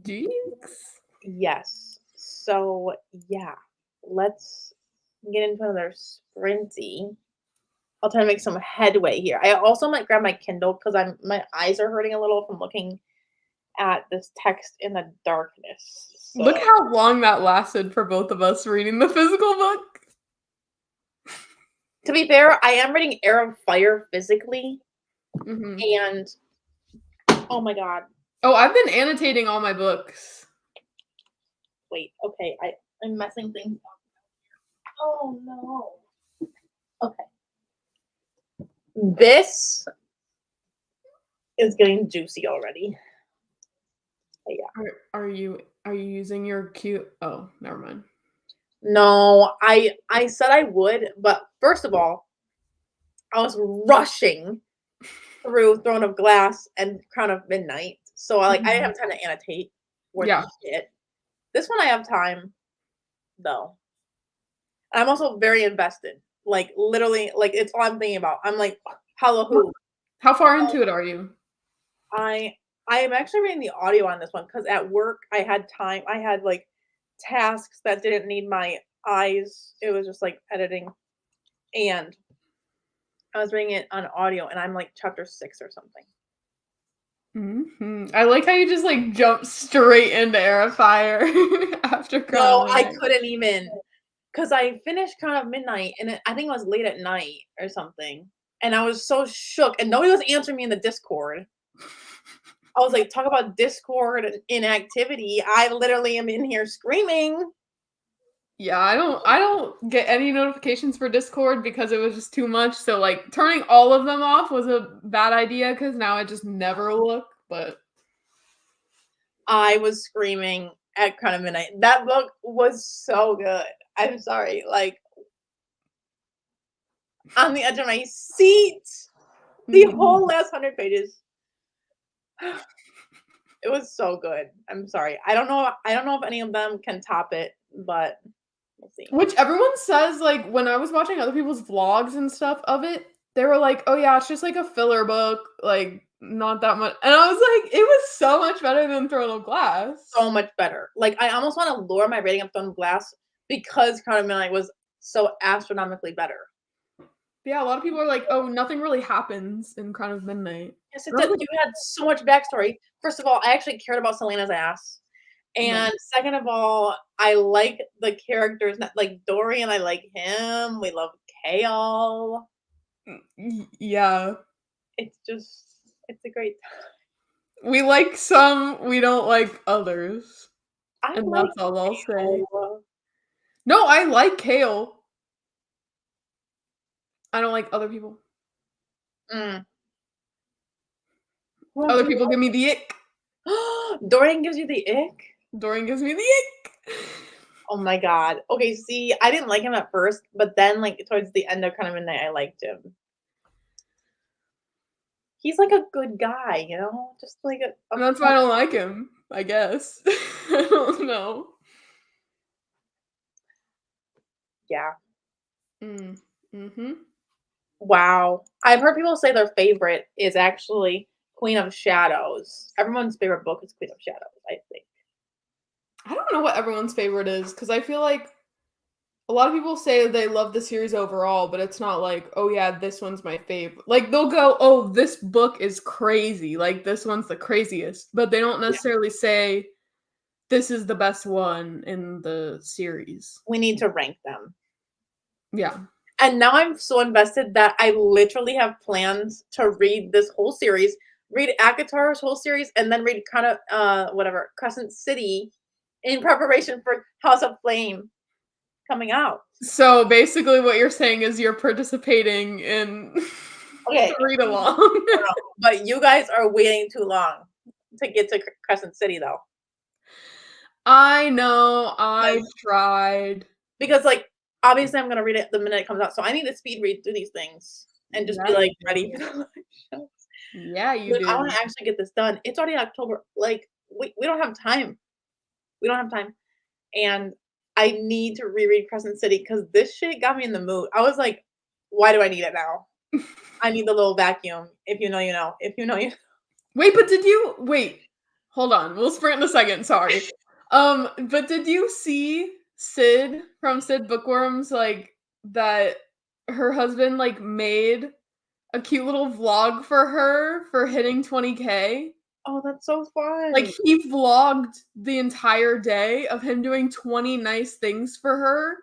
Jinx. Yes. So yeah, let's get into another sprinty. I'll try to make some headway here. I also might grab my Kindle because my eyes are hurting a little from looking at this text in the darkness. Look So how long that lasted for both of us reading the physical book. to be fair, I am reading Air of Fire physically, Mhm. and oh my god, Oh, I've been annotating all my books. wait, okay, I'm messing things up. Oh no. Okay. This is getting juicy already. But yeah. Are you using your cute oh, never mind. No, I said I would, but first of all, I was rushing through Throne of Glass and Crown of Midnight, so, I didn't Mhm. have time to annotate worth Yeah. shit. This one I have time, though. I'm also very invested, like, literally, like, it's all I'm thinking about. I'm like, "Hello, Wha who?" How far into it are you? I I am actually reading the audio on this one because at work, I had, like, tasks that didn't need my eyes. It was just, like, editing, and I was reading it on audio, and I'm, like, chapter 6 or something. I like how you just, like, jump straight into Heir of Fire after Crown No, of I Midnight. couldn't even, cause I finished Crown of Midnight, and I think it was late at night or something, and I was so shook, and nobody was answering me in the Discord. I was like, "Talk about Discord and inactivity." I literally am in here screaming. Yeah, I don't get any notifications for Discord because it was just too much, so, like, turning all of them off was a bad idea because now I just never look, but I was screaming at Crown of Midnight. That book was so good. I'm sorry, like, on the edge of my seat, the whole last 100 pages. It was so good. I'm sorry. I don't know if any of them can top it, but we'll see. which everyone says, like, when I was watching other people's vlogs and stuff of it, they were like, "Oh, yeah, it's just like a filler book, like, not that much," and I was like, "It was so much better than Throne of Glass." So much better. Like, I almost wanna lower my rating of Throne of Glass because Crown of Midnight was so astronomically better. Yeah, a lot of people are like, "Oh, nothing really happens in Crown of Midnight." Yes, And it I was did. like, You had so much backstory. First of all, I actually cared about Selena's ass. "No." And second of all, I like the characters, not like Dorian, I like him. We love Kale. Yeah. It's a great We like some, we don't like others, I and like that's all I'll say. Kale. No, I like Kale. I don't like other people. Mm. Who else Other do you people give me the ick. like? Dorian gives you the ick? Dorian gives me the ick. Oh my god. Okay, see, I didn't like him at first, but then, like, towards the end of Kind of Midnight, I liked him. He's like a good guy, you know? Just like a And that's why I don't like him, I guess. I don't know. yeah. Mm. Mhm. Wow. I've heard people say their favorite is actually Queen of Shadows. Everyone's favorite book is Queen of Shadows, I think. I don't know what everyone's favorite is because I feel like a lot of people say they love the series overall, but it's not like, "Oh, yeah, this one's my favorite." Like, they'll go, "Oh, this book is crazy, like, this one's the craziest," but they don't Yeah. necessarily say, "This is the best one in the series." We need to rank them. Yeah. And now I'm so invested that I literally have plans to read this whole series, read ACOTAR's whole series, and then read kind of whatever Crescent City in preparation for House of Flame coming out. So, basically what you're saying is you're participating in Okay, the read along. no, but you guys are waiting too long to get to Crescent City though, I know, I because tried. like obviously I'm gonna read it the minute it comes out, so I need to speed read through these things and just be Yeah, like you ready do. for the live show. Yeah, you Dude, I want do. to actually get this done. It's already October. Like we don't have time. We don't have time. And I need to reread Crescent City because this shit got me in the mood. I was like, why do I need it now? I need the little vacuum. If you know, you know. If you know, you Wait, but wait, hold on, we'll sprint in a second, sorry. But did you see Sid from Sid Bookworms, like, that her husband, like, made a cute little vlog for her for hitting 20K? Oh, that's so Like, fun. he vlogged the entire day of him doing 20 nice things for her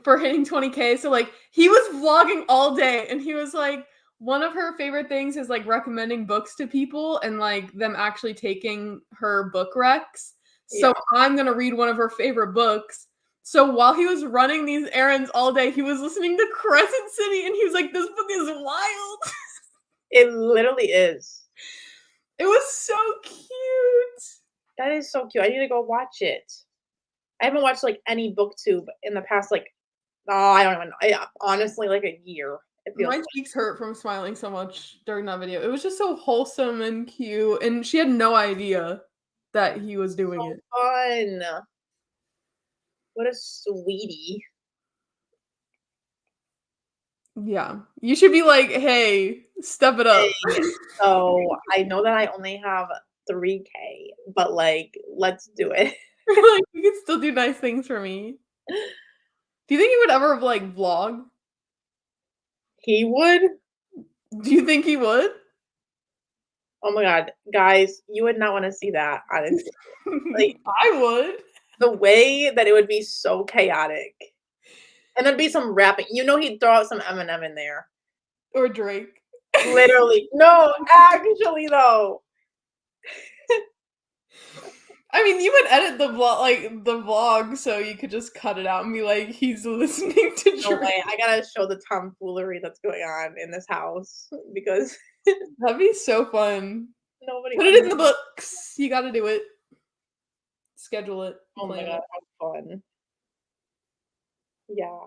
for hitting 20K. So, like, he was vlogging all day and he was like, one of her favorite things is like recommending books to people and like them actually taking her book recs. Yeah. So, I'm going to read one of her favorite books. So, while he was running these errands all day, he was listening to Crescent City and he was like, this book is wild. It literally is. It was so cute. That is so cute. I need to go watch it. I haven't watched like any booktube in the past like I don't even know. Honestly like a year. It feels My cheeks hurt from smiling so much during that video. It was just so wholesome and cute, and she had no idea that he was doing so it. fun. What a sweetie. Yeah. You should be like, "Hey, step it up." Hey, so I know that I only have 3K, but like let's do it. Like, you can still do nice things for me. Do you think he would ever, like, vlog? He would. Do you think he would? Oh my god, guys, you would not want to see that, honestly. Like I would. the way that it would be so chaotic. And there'd be some rapping. You know he'd throw out some Eminem in there. Or Drake. Literally. No, actually though. I mean, you would edit the vlog, so you could just cut it out and be like, "He's listening to No way. Drake." I gotta show the tomfoolery that's going on in this house because That'd be so fun. nobody Put it in the books. You gotta do it. Schedule it. Oh my Plan god, it. how fun. Yeah.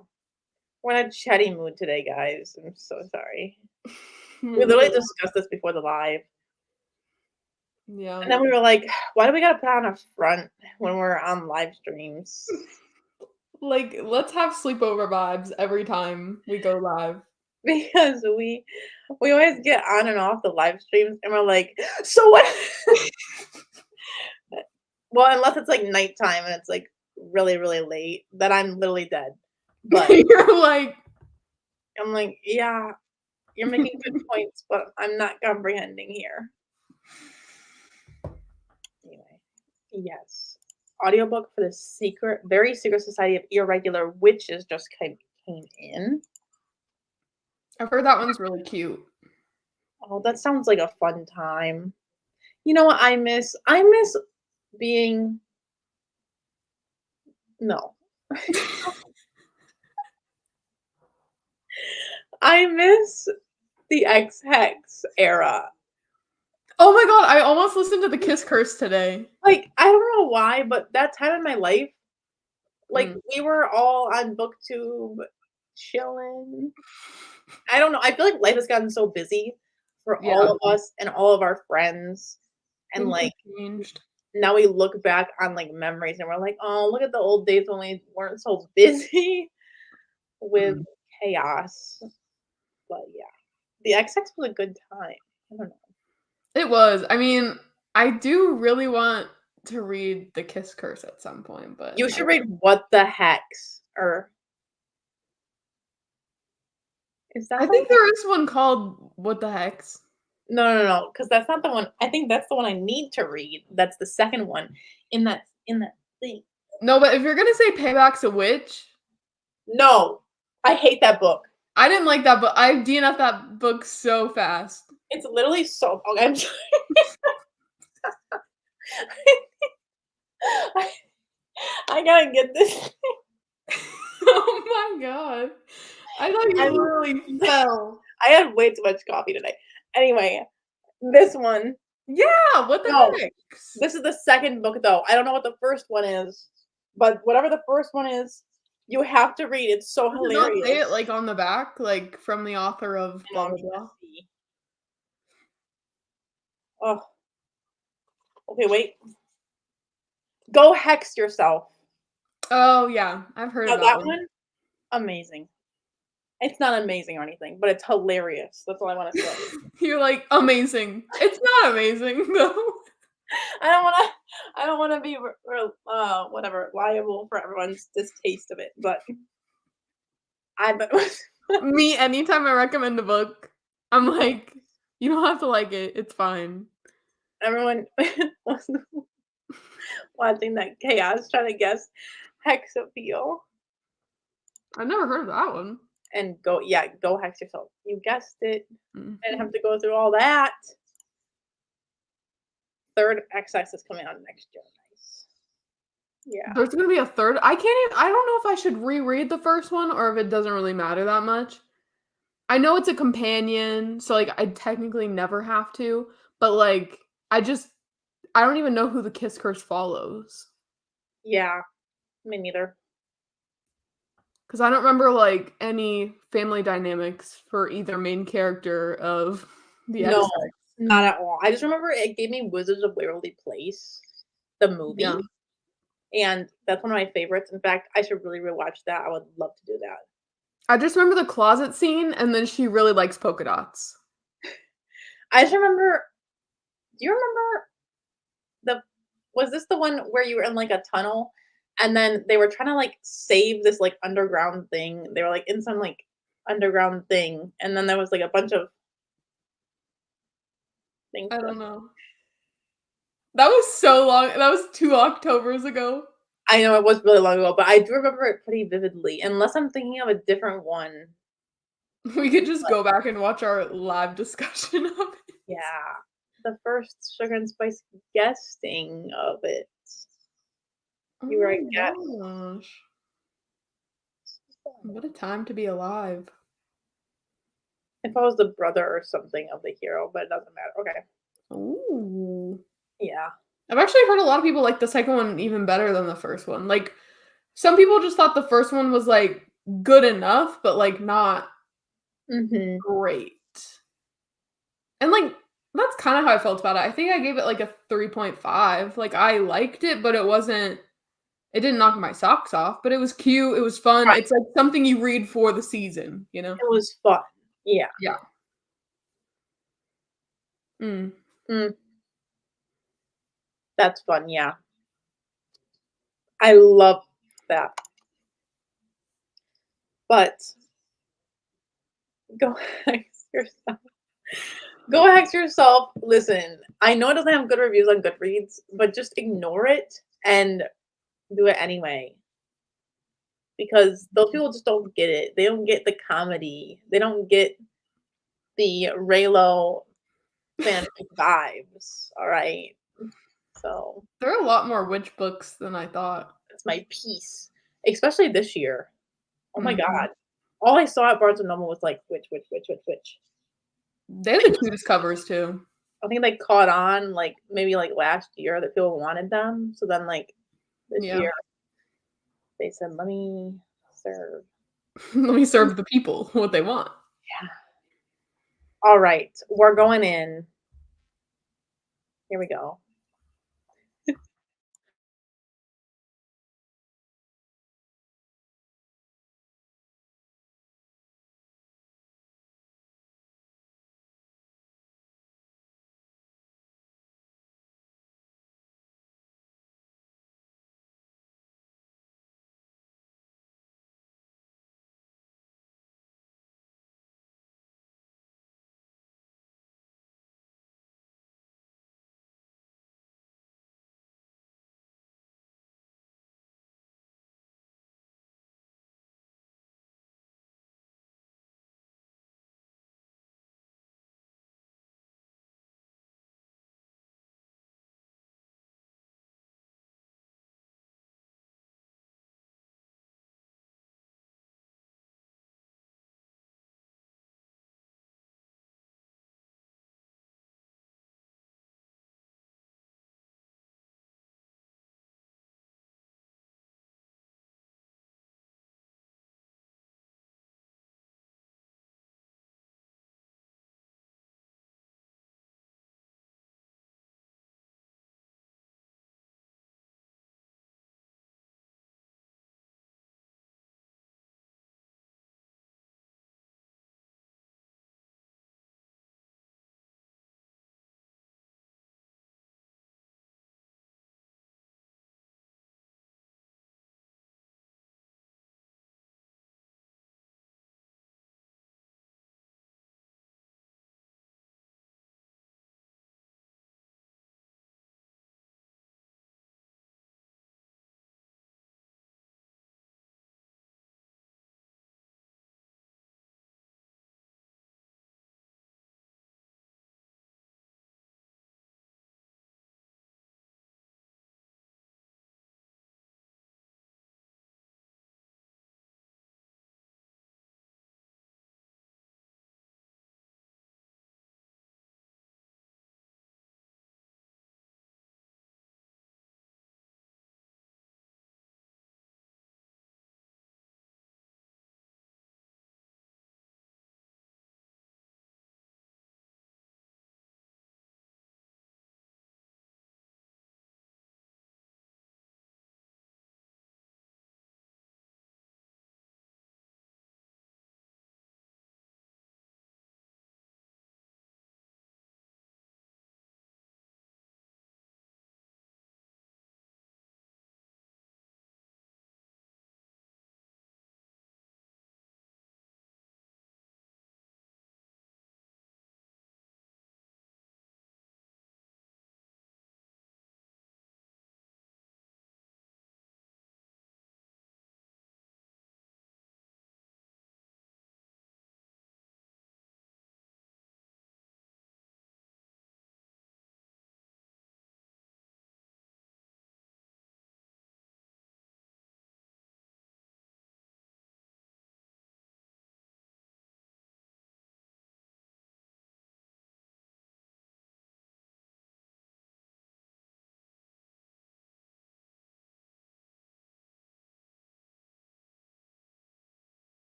We're in a chatty mood today, guys. I'm so sorry. We literally discussed this before the live. Yeah. And then we were like, why do we gotta put on a front when we're on live streams? Like, let's have sleepover vibes every time we go live. Because we always get on and off the live streams and we're like, so what? Well, unless it's like nighttime and it's like really, really late, then I'm literally dead. But You're like, I'm like, yeah, you're making good points, but I'm not comprehending here. Anyway, yes. Audiobook for the Very Secret Society of Irregular Witches just came in. I've heard that one's really cute. Oh, that sounds like a fun time. You know what I miss? I miss being no. I miss the X-Hex era. Oh my god, I almost listened to the Kiss Curse today. Like, I don't know why, but that time in my life, like, Mm. we were all on BookTube chilling. I don't know. I feel like life has gotten so busy for Yeah. all of us and all of our friends. And Things have like changed. now we look back on like memories and we're like, oh, look at the old days when we weren't so busy with chaos. But yeah. The XX was a good time. I don't know. It was. I mean, I do really want to read the Kiss Curse at some point, but You should read What the Hex or is that I the think one? there is one called What the Hex. No, because that's not the one. I think that's the one I need to read. That's the second one in that thing. No, but if you're gonna say Payback's a Witch, No, I hate that book. I didn't like that book. I DNF'd that book so fast. It's literally so. Okay, I'm sorry. I gotta get this. Oh my god. I thought you I- literally fell. I had way too much coffee today. Anyway, this one. Yeah, what the No. heck? This is the second book, though. I don't know what the first one is, but whatever the first one is, you have to read. It's so Does it not hilarious. say it like on the back, like from the author of blah blah blah? Oh. Okay, wait. Go hex yourself. Oh yeah, I've heard Now of that that one, amazing. It's not amazing or anything, but it's hilarious. That's all I want to say. You're like amazing. It's not amazing though. I don't wanna be whatever, liable for everyone's distaste of it, but but Me, anytime I recommend a book, I'm like, you don't have to like it. It's fine. everyone was watching that chaos trying to guess hex appeal I've never heard of that one. and go hex yourself. You guessed it. Mm. I didn't have to go through all that. Third XX is coming out next year, guys. Yeah. There's gonna be a third. I can't even. I don't know if I should reread the first one or if it doesn't really matter that much. I know it's a companion, so like I technically never have to, but like I don't even know who the Kiss Curse follows. Yeah. Me neither. Because I don't remember like any family dynamics for either main character of the No, X-Men. not at all. I just remember it gave me Wizards of Waverly Place, the movie, Yeah. and that's one of my favorites. In fact, I should really rewatch that. I would love to do that. I just remember the closet scene, and then she really likes polka dots. I just remember. Do you remember the? Was this the one where you were in like a tunnel, and then they were trying to like save this like underground thing? They were like in some like underground thing, and then there was like a bunch of things. I don't know. That was so long. That was 2 Octobers ago. I know it was really long ago, but I do remember it pretty vividly, unless I'm thinking of a different one. We could just go back and watch our live discussion of it. Yeah, the first Sugar and Spice guesting of it. Oh You were a my guest. gosh. What a time to be alive. If I was the brother or something of the hero, but it doesn't matter. Okay. Ooh. Yeah. I've actually heard a lot of people like the second one even better than the first one. Like, some people just thought the first one was, like, good enough, but, like, not Mhm. great. And, like, that's kinda how I felt about it. I think I gave it, like, a 3.5. Like, I liked it, but it didn't knock my socks off, but it was cute, it was fun. Right. It's, like, something you read for the season, you know? It was fun. Yeah. Yeah. Mm. Mm, that's fun, yeah. I love that. But go hex yourself. Go hex yourself. Listen, I know it doesn't have good reviews on Goodreads, but just ignore it and do it anyway. Because those people just don't get it. They don't get the comedy. They don't get the Raylo fanfic vibes, alright? So, There are a lot more witch books than I thought. that's my piece, especially this year. Oh my Mhm. god. All I saw at Barnes& and Noble was, like, witch, witch, witch, witch, witch. They have the cutest covers too. I think they caught on, like, maybe, like, last year that people wanted them, so then, like, this Yeah. year, they said, "Let me serve." Let me serve the people what they want. Yeah. Alright, we're going in. Here we go.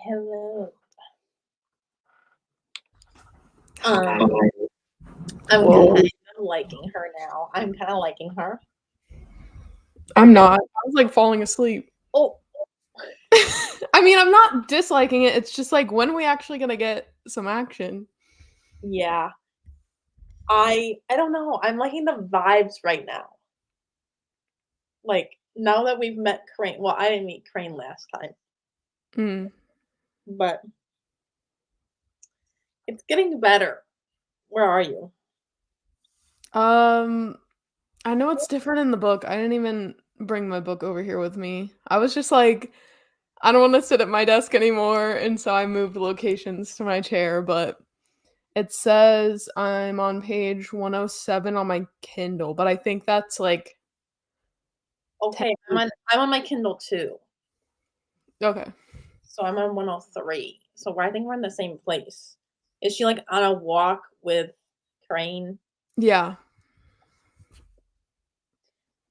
Hello. Um, I'm Whoa. kind of liking her now. I'm kind of liking her. I'm not. I was like falling asleep. Oh, I mean, I'm not disliking it. It's just like, when are we actually gonna get some action? yeah. I don't know. I'm liking the vibes right now. Like now that we've met Crane. Well, I didn't meet Crane last time, Mm. but it's getting better. Where are you? Um, I know it's different in the book. I didn't even bring my book over here with me. I was just like, I don't want to sit at my desk anymore, and so I moved locations to my chair, but it says I'm on page 107 on my Kindle, but I think that's like 10. Okay, I'm on my Kindle too. Okay. So I'm on 103. So I think we're in the same place. Is she like on a walk with Crane? Yeah.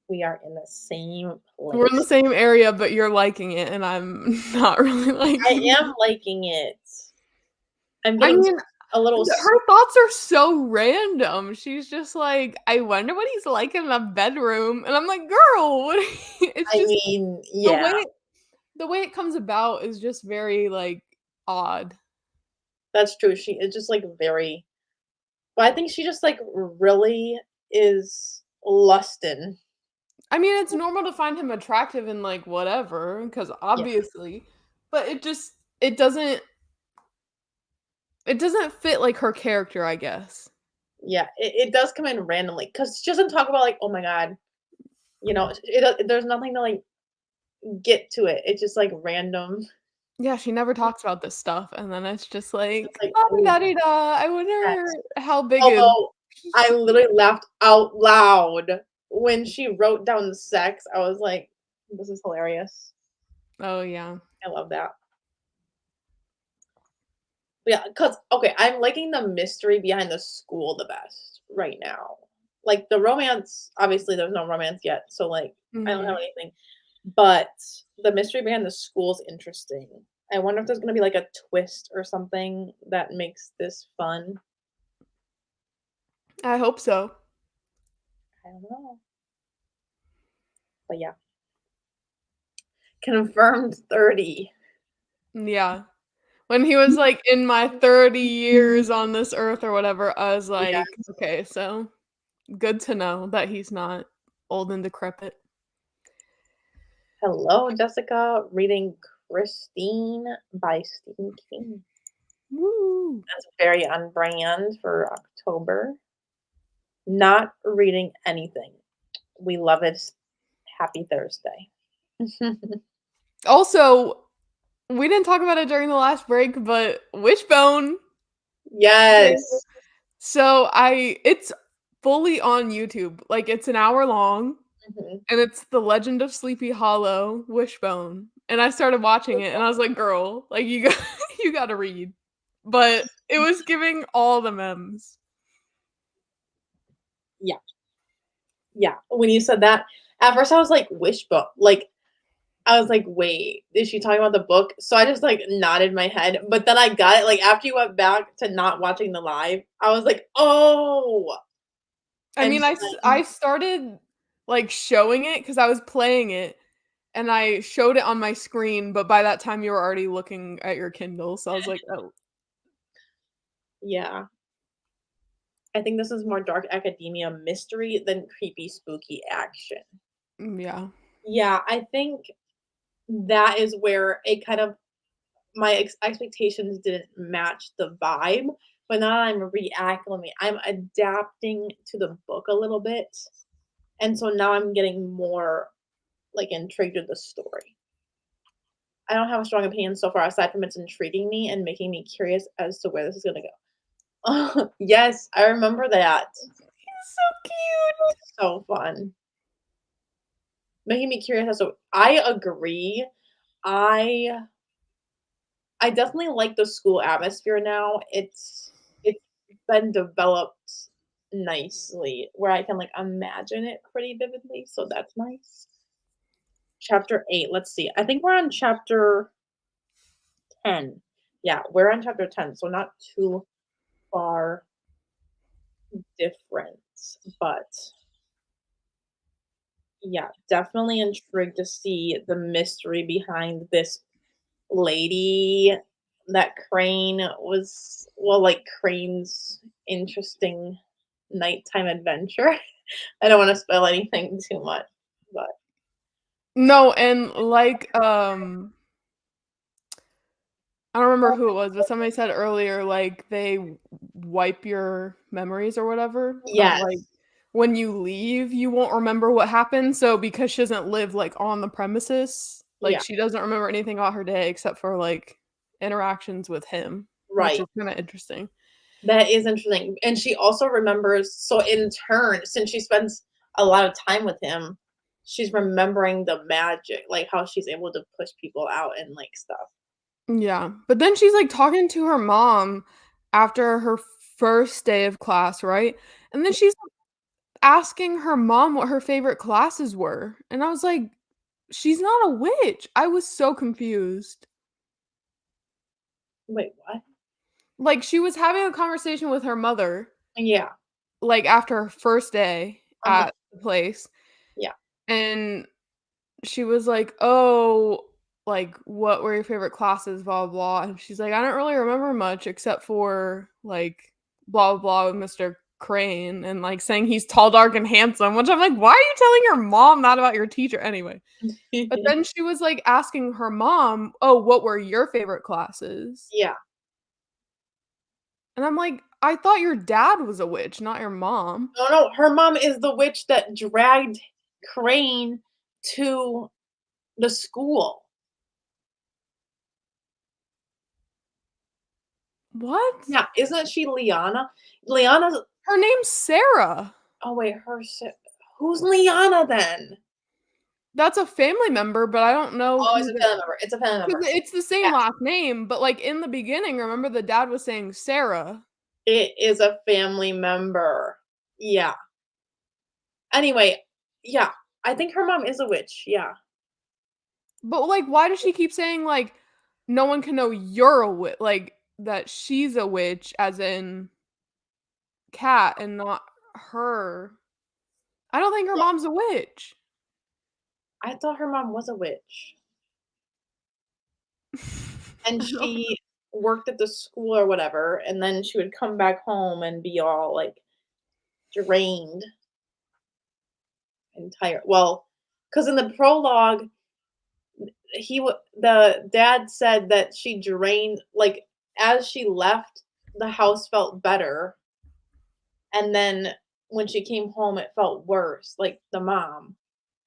We are in the same We're in the place. same area, but you're liking it and I'm not really I liking it. am liking it. I'm I getting mean, a little. her thoughts are so random. She's just like, "I wonder what he's like in the bedroom." And I'm like, "Girl, what?" It's I just mean, the yeah, way the way it comes about is just very like odd. that's true. She is just like very. But I think she just like really is lusting. I mean, it's normal to find him attractive and like whatever, because Yeah, obviously, but it doesn't fit like her character, I guess. yeah. It does come in randomly because she doesn't talk about like, oh my god, there's nothing to like get to it. It's just like random. Yeah, she never talks about this stuff, and then it's just It's just like, like, "Oh, oh, da da da. I wonder yes. how big is." Although I literally laughed out loud when she wrote down sex. I was like, this is hilarious. Oh, yeah. I love that. But yeah, because okay, I'm liking the mystery behind the school the best right now. Like the romance, obviously there's no romance yet, so like I don't have Mhm. anything. But the mystery behind the school's interesting. I wonder if there's gonna be like a twist or something that makes this fun. I hope so. I don't know. But yeah. Confirmed 30. Yeah. When he was, like, "In my 30 years on this earth," or whatever, I was Yeah. like, "Okay, so good to know that he's not old and decrepit." Hello, Jessica. Reading Christine by Stephen King. Woo. That's very on brand for October. Not reading anything. We love it. Happy Thursday. Also, we didn't talk about it during the last break, but Wishbone. Okay. Yes. So it's fully on YouTube. Like, it's an hour long, Mhm. and it's The Legend of Sleepy Hollow, Wishbone, and I started watching it, and I was like, "Girl, like, you got you gotta read." But it was giving all the memes. Yeah. Yeah. When you said that, at first I was like, Wishbone. Like, I was like, wait, is she talking about the book? So I just like nodded my head. But then I got it. Like, after you went back to not watching the live, I was like, oh. I And mean, so I then, started, like, showing it because I was playing it, and I showed it on my screen, but by that time, you were already looking at your Kindle, so I was like, "Oh." yeah. I think this is more dark academia mystery than creepy, spooky action. Yeah. Yeah, I think that is where it kind of my expectations didn't match the vibe, but now I'm reacclimating. I'm adapting to the book a little bit, and so now I'm getting more like intrigued with the story. I don't have a strong opinion so far, aside from it's intriguing me and making me curious as to where this is gonna go. Yes, I remember that. He's so cute. So fun. Making me curious as to I agree. I I definitely like the school atmosphere now. It's been developed nicely where I can like imagine it pretty vividly, so that's nice. Chapter 8, let's see. I think we're on chapter 10. Yeah, we're on chapter 10, so not too far different, but yeah, definitely intrigued to see the mystery behind this lady that Crane was well, like Crane's interesting nighttime adventure. I don't wanna spoil anything too much, but No, and like, I don't remember who it was, but somebody said earlier, like, they wipe your memories or whatever of, like, yes. when you leave, you won't remember what happened, so because she doesn't live, like, on the premises, like, Yeah, she doesn't remember anything about her day except for, like, interactions with him, which right. is kinda interesting. That is interesting, and she also remembers so in turn, since she spends a lot of time with him, she's remembering the magic, like, how she's able to push people out and, like, stuff. Yeah, but then she's, like, talking to her mom after her first day of class, right? And then she's asking her mom what her favorite classes were, and I was like, "She's not a witch." I was so confused. Wait, what? Like, she was having a conversation with her mother, Yeah, like, after her first day uh-huh, at the place, yeah. and she was like, "Oh, like, what were your favorite classes, blah, blah," and she's like, "I don't really remember much except for, like, blah, blah, blah with Mr. Crane," and, like, saying he's tall, dark, and handsome, which I'm like, "Why are you telling your mom that about your teacher?" Anyway, but then she was, like, asking her mom, "Oh, what were your favorite classes?" Yeah. And I'm like, "I thought your dad was a witch, not your mom." No, no, her mom is the witch that dragged Crane to the school. What? Yeah, isn't she Liana? Liana's Her name's Sarah. oh, wait, her si who's Liana then? That's a family member, but I don't know Oh, it's who a the family member, it's a family 'cause member. it's the same Yes, last name, but, like, in the beginning, remember the dad was saying Sarah. it is a family member. Yeah. Anyway, yeah, I think her mom is a witch, yeah. But, like, why does she keep saying, like, "No one can know you're a witch," like, that she's a witch, as in Cat and not her? I don't think her Well, mom's a witch. I thought her mom was a witch, and I don't she worked at the school or whatever, and then she would come back home and be all, like, drained and tired. Well, because in the prologue, the dad said that she drained like, as she left, the house felt better, and then when she came home, it felt worse, like, the mom.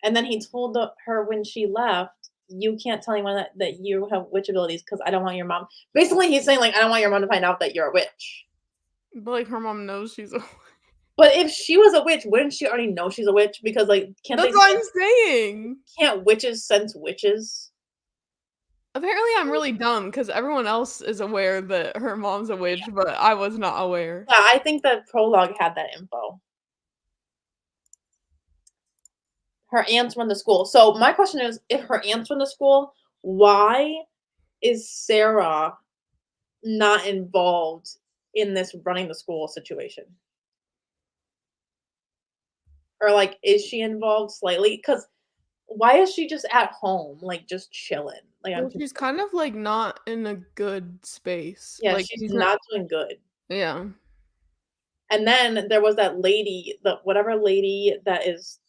And then he told her when she left, "You can't tell anyone that you have witch abilities because I don't want your mom" basically, he's saying, like, "I don't want your mom to find out that you're a witch." but, like, her mom knows she's a But if she was a witch, wouldn't she already know she's a witch? Because, like, That's what I'm saying. can't witches sense witches? Apparently, I'm really dumb because everyone else is aware that her mom's a witch, but I was not aware. Yeah, I think the prologue had that info. Her aunts run the school. So my question is, if her aunts run the school, why is Sarah not involved in this running the school situation? Or, like, is she involved slightly? Because why is she just at home, like, just chilling? Like, I'm Well, confused. she's kind of, like, not in a good space, Yeah, like, she's she's not not doing good. yeah. And then there was that lady, the whatever lady that is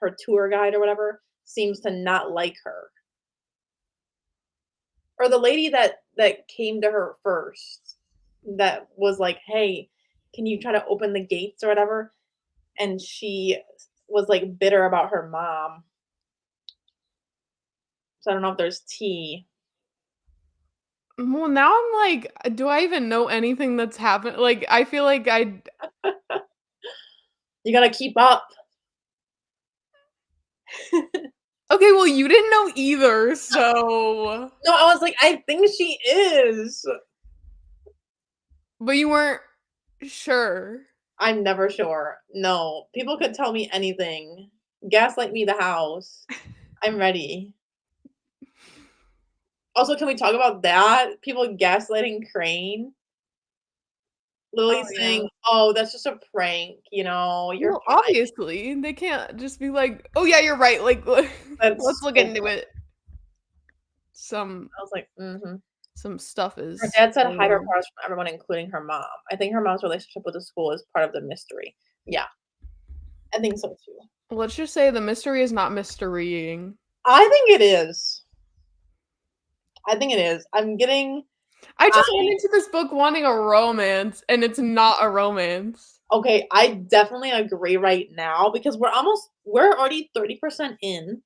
her tour guide or whatever, seems to not like her. Or the lady that came to her first, that was like, "Hey, can you try to open the gates or whatever?" And she was, like, bitter about her mom. So I don't know if there's tea. Well, now I'm like, do I even know anything that's happened? Like, I feel like I You gotta keep up. okay, well, you didn't know either, so No, I was like, "I think she is." but you weren't sure. I'm never sure. No, people could tell me anything. Gaslight me the house. I'm ready. Also, can we talk about that? People gaslighting Crane. Oh, Lily yeah. saying, "Oh, that's just a prank, you know, you're Well, fine." obviously, they can't just be like, "Oh, yeah, you're right, like, let's That's look so into funny. it." Some I was like, "Mhm." some stuff Her is dad said going hide her on. powers from everyone, including her mom. I think her mom's relationship with the school is part of the mystery. Yeah, I think so too. Let's just say the mystery is not mysterying. I think it is. I think it is. I I just went into this book wanting a romance, and it's not a romance. okay, I definitely agree right now because we're already 30% in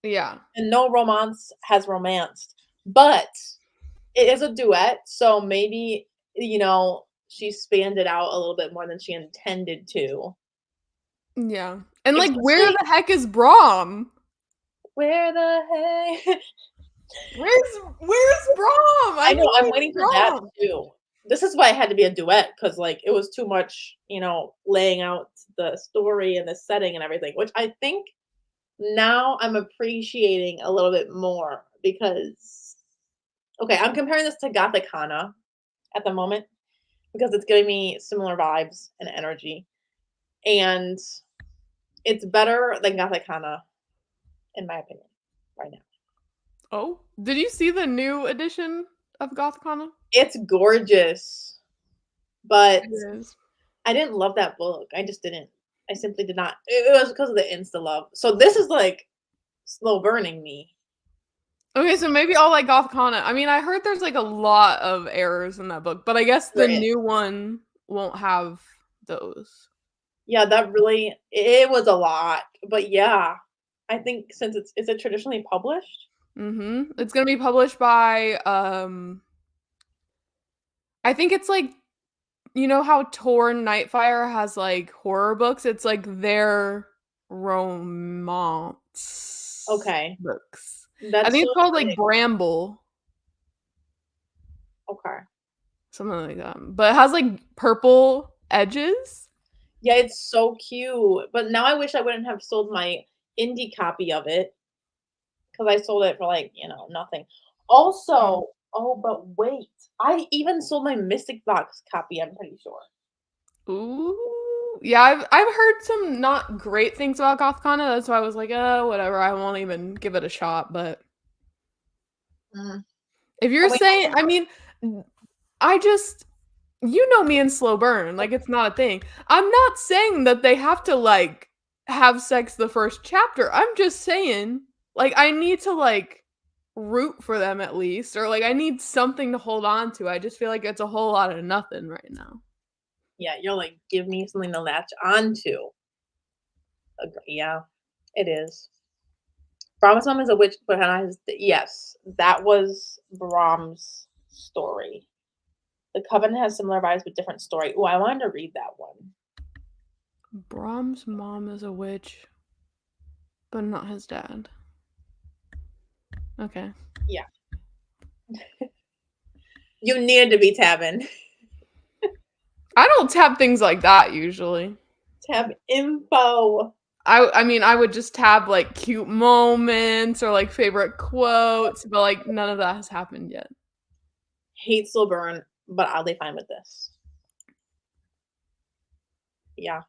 Yeah. and no romance has romanced. But it is a duet, so maybe, she spanned it out a little bit more than she intended to. Yeah. And, like, where Especially the heck is Brahm? where the heck Where's Brahm? I I know, I'm need waiting for that Brahm. too. This is why it had to be a duet because, like, it was too much, laying out the story and the setting and everything, which I think now I'm appreciating a little bit more because okay, I'm comparing this to Gothic Hana at the moment because it's giving me similar vibes and energy, and it's better than Gothic Hana, in my opinion, right now. Oh, did you see the new edition of Gothcon? It's gorgeous, but It is. I didn't love that book. I just didn't. I simply did not. It was because of the insta love. So this is like slow burning me. Okay, so maybe I'll like Gothcon. I mean, I heard there's like a lot of errors in that book, but I guess There the is. new one won't have those. Yeah, that really it was a lot. But yeah, I think since is it traditionally published? It's gonna be published by I think it's like you know how Torn Nightfire has like horror books? It's like their romance Okay, books. I that's think so it's called like exciting. Bramble, Okay, something like that. But it has like purple edges. yeah, it's so cute. But now I wish I wouldn't have sold my indie copy of it because I sold it for like nothing. Mm. Also, oh, but wait, I even sold my Mystic Box copy. I'm pretty sure. Ooh. Yeah, I've heard some not great things about Gothcona. That's why I was like, whatever, I won't even give it a shot. But Mm. if you're Oh wait, saying, I mean, I just you know me and slow burn, like it's not a thing. I'm not saying that they have to like have sex the first chapter. I'm just saying like I need to like root for them at least or like I need something to hold on to. I just feel like it's a whole lot of nothing right now. yeah, you're like, give me something to latch onto. Yeah, it is. Brahm's mom is a witch, but Hannah is yes, that was Brahm's story. The Covenant has similar vibes but different story. Oh, I wanted to read that one. Brahm's mom is a witch, but not his dad. Okay. Yeah, you needed to be tabbing. I don't tab things like that usually. Tab info. I mean, I would just tab like cute moments or like favorite quotes, but like none of that has happened yet. Hate slow burn, but oddly fine with this. Yeah,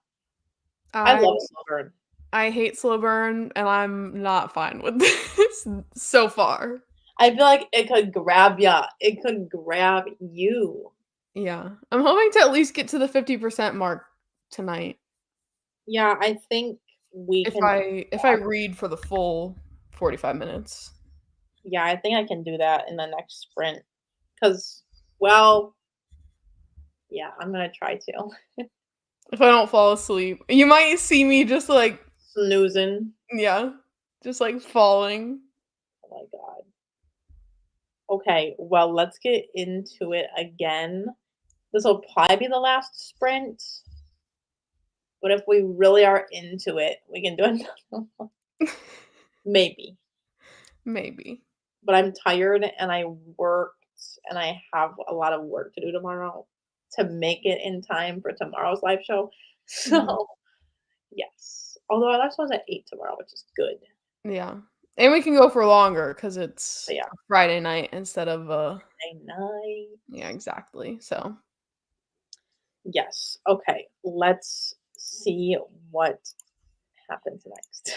I I love slow burn. I hate slow burn and I'm not fine with this so far. I feel like it could grab ya. It could grab you. Yeah. I'm hoping to at least get to the 50% mark tonight. Yeah, I think we can. If I read for the full 45 minutes. Yeah, I think I can do that in the next sprint. Cause, well, yeah, I'm gonna try to. If I don't fall asleep. You might see me just like Snoozing. yeah, just like falling. Oh my god. Okay, well, let's get into it again. This will probably be the last sprint, but if we really are into it, we can do another one. Maybe. Maybe. But I'm tired and I worked and I have a lot of work to do tomorrow to make it in time for tomorrow's live show. Mhm. So, yes. Although our last one's at 8 tomorrow, which is good. Yeah. And we can go for longer because it's But yeah, a Friday night instead of a night. yeah, exactly. So Yes. Okay. Let's see what happens next.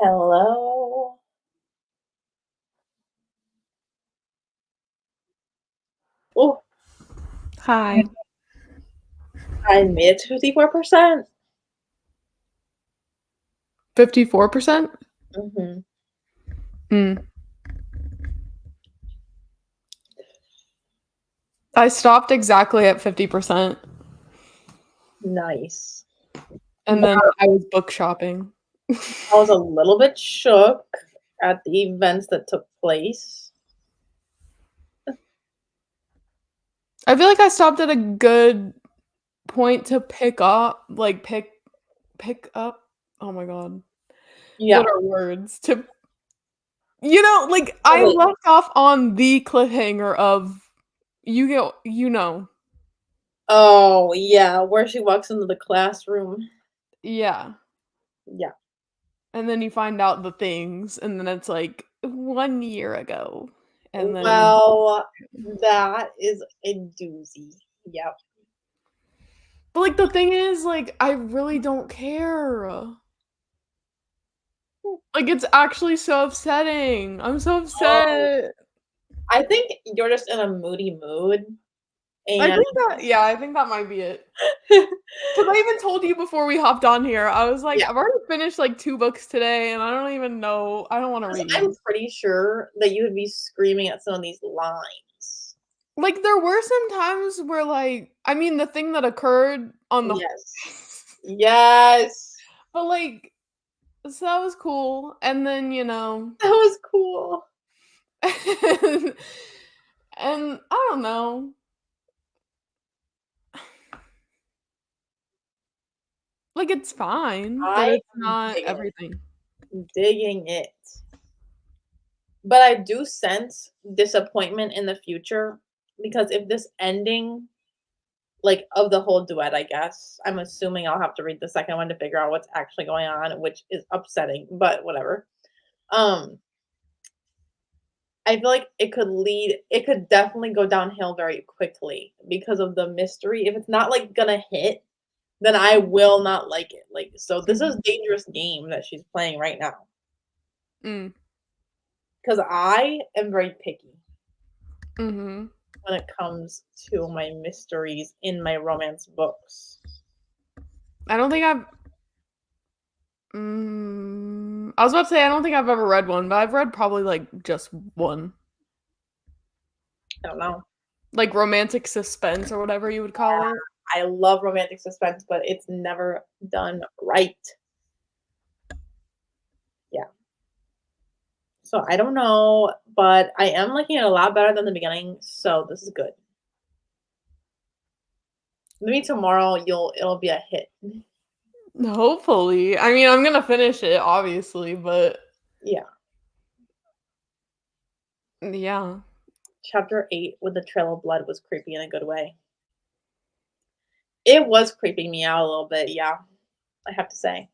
Hello. Oh, Hi. I made it to 54%. 54%? Mm-hmm. Mm. I stopped exactly at 50%, Nice. and then I was book shopping. I was a little bit shook at the events that took place. I feel like I stopped at a good point to pick up. Oh my god. Yeah. What are words? Like I Wait. left off on the cliffhanger of you know. Oh, yeah, where she walks into the classroom. Yeah. Yeah. And then you find out the things, and then it's like 1 year ago. And then Well, that is a doozy. Yep. but, like, the thing is, like, I really don't care. Like, it's actually so upsetting. I'm so Um, upset. I think you're just in a moody mood, and I think that might be it. 'Cause I even told you before we hopped on here, I was like, yeah, "I've already finished, like, 2 books today, and I don't even know I don't wanna 'cause I'm read." pretty sure that you would be screaming at some of these lines. Like, there were some times where, like I mean, the thing that occurred on the Yes. Yes. but, like so that was cool, and then, you know That was cool. and I don't know. Like, it's fine, but I it's am not digging it. everything. Digging it. But I do sense disappointment in the future because if this ending, like, of the whole duet, I guess, I'm assuming I'll have to read the second one to figure out what's actually going on, which is upsetting, but whatever. Um, I feel like it could definitely go downhill very quickly because of the mystery. If it's not, like, gonna hit, then I will not like it. Like, so this is Mhm. a dangerous game that she's playing right now Mm. because I am very picky Mhm. when it comes to my mysteries in my romance books. I don't think I was about to say I don't think I've ever read one, but I've read probably, like, just one. I don't know. Like, romantic suspense or whatever you would call it. I love romantic suspense, but it's never done right. Yeah. So I don't know, but I am liking it a lot better than the beginning, so this is good. Maybe tomorrow it'll be a hit. Hopefully. I mean, I'm gonna finish it, obviously, but Yeah. yeah. Chapter 8 with the trail of blood was creepy in a good way. It was creeping me out a little bit, yeah, I have to say.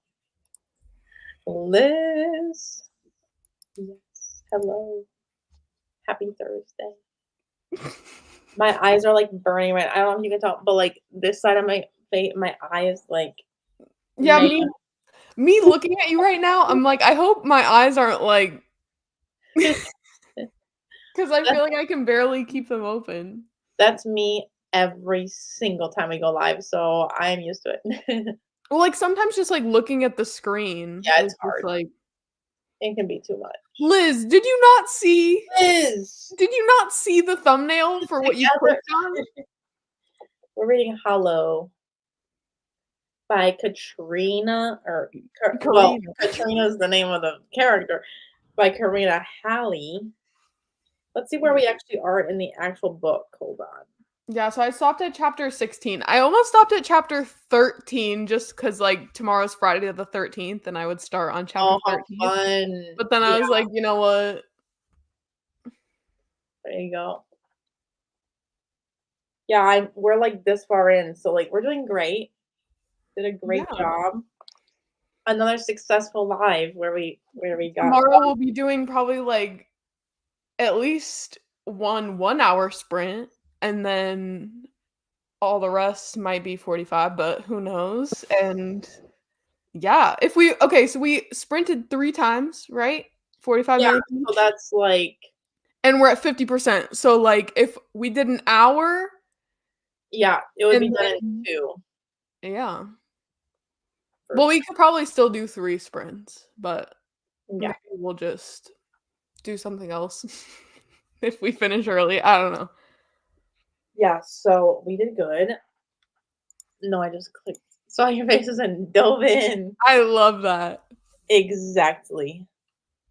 Liz. Yes. Hello. Happy Thursday. My eyes are, like, burning right I don't know if you can tell, but, like, this side of my face, my eye is, like, Yeah, man. me looking at you right now, I'm like, I hope my eyes aren't like 'cause I feel That's like I can barely keep them open. that's me every single time we go live, so I am used to it. Well, like, sometimes just, like, looking at the screen Yeah, is it's just hard. like, It can be too much. "Liz, Liz! did you not see the thumbnail for what you Together. clicked on?" We're reading Hollow by Katrina or well, Karina. Katrina's the name of the character, by Karina Halley. Let's see where we actually are in the actual book. Hold on. Yeah, so I stopped at chapter 16. I almost stopped at chapter 13 just 'cause, like, tomorrow's Friday the 13th, and I would start on chapter Oh, how 13. fun. But then I Yeah, was like, "You know what?" there you go. Yeah, we're, like, this far in, so, like, we're doing great. Did a great Yeah. job. Another successful live where we got Tomorrow we'll be doing probably, like, at least one-hour sprint, and then all the rest might be 45, but who knows, and Yeah, so we sprinted 3 times, right? 45 Yeah, minutes so each, that's like and we're at 50%. So, like, if we did an hour yeah, it would be and done in then 2 yeah. for Well, sure. we could probably still do 3 sprints, but Yeah. maybe we'll just do something else if we finish early, I don't know. Yeah, so we did good. No, I just clicked saw your faces and dove in. I love that. Exactly.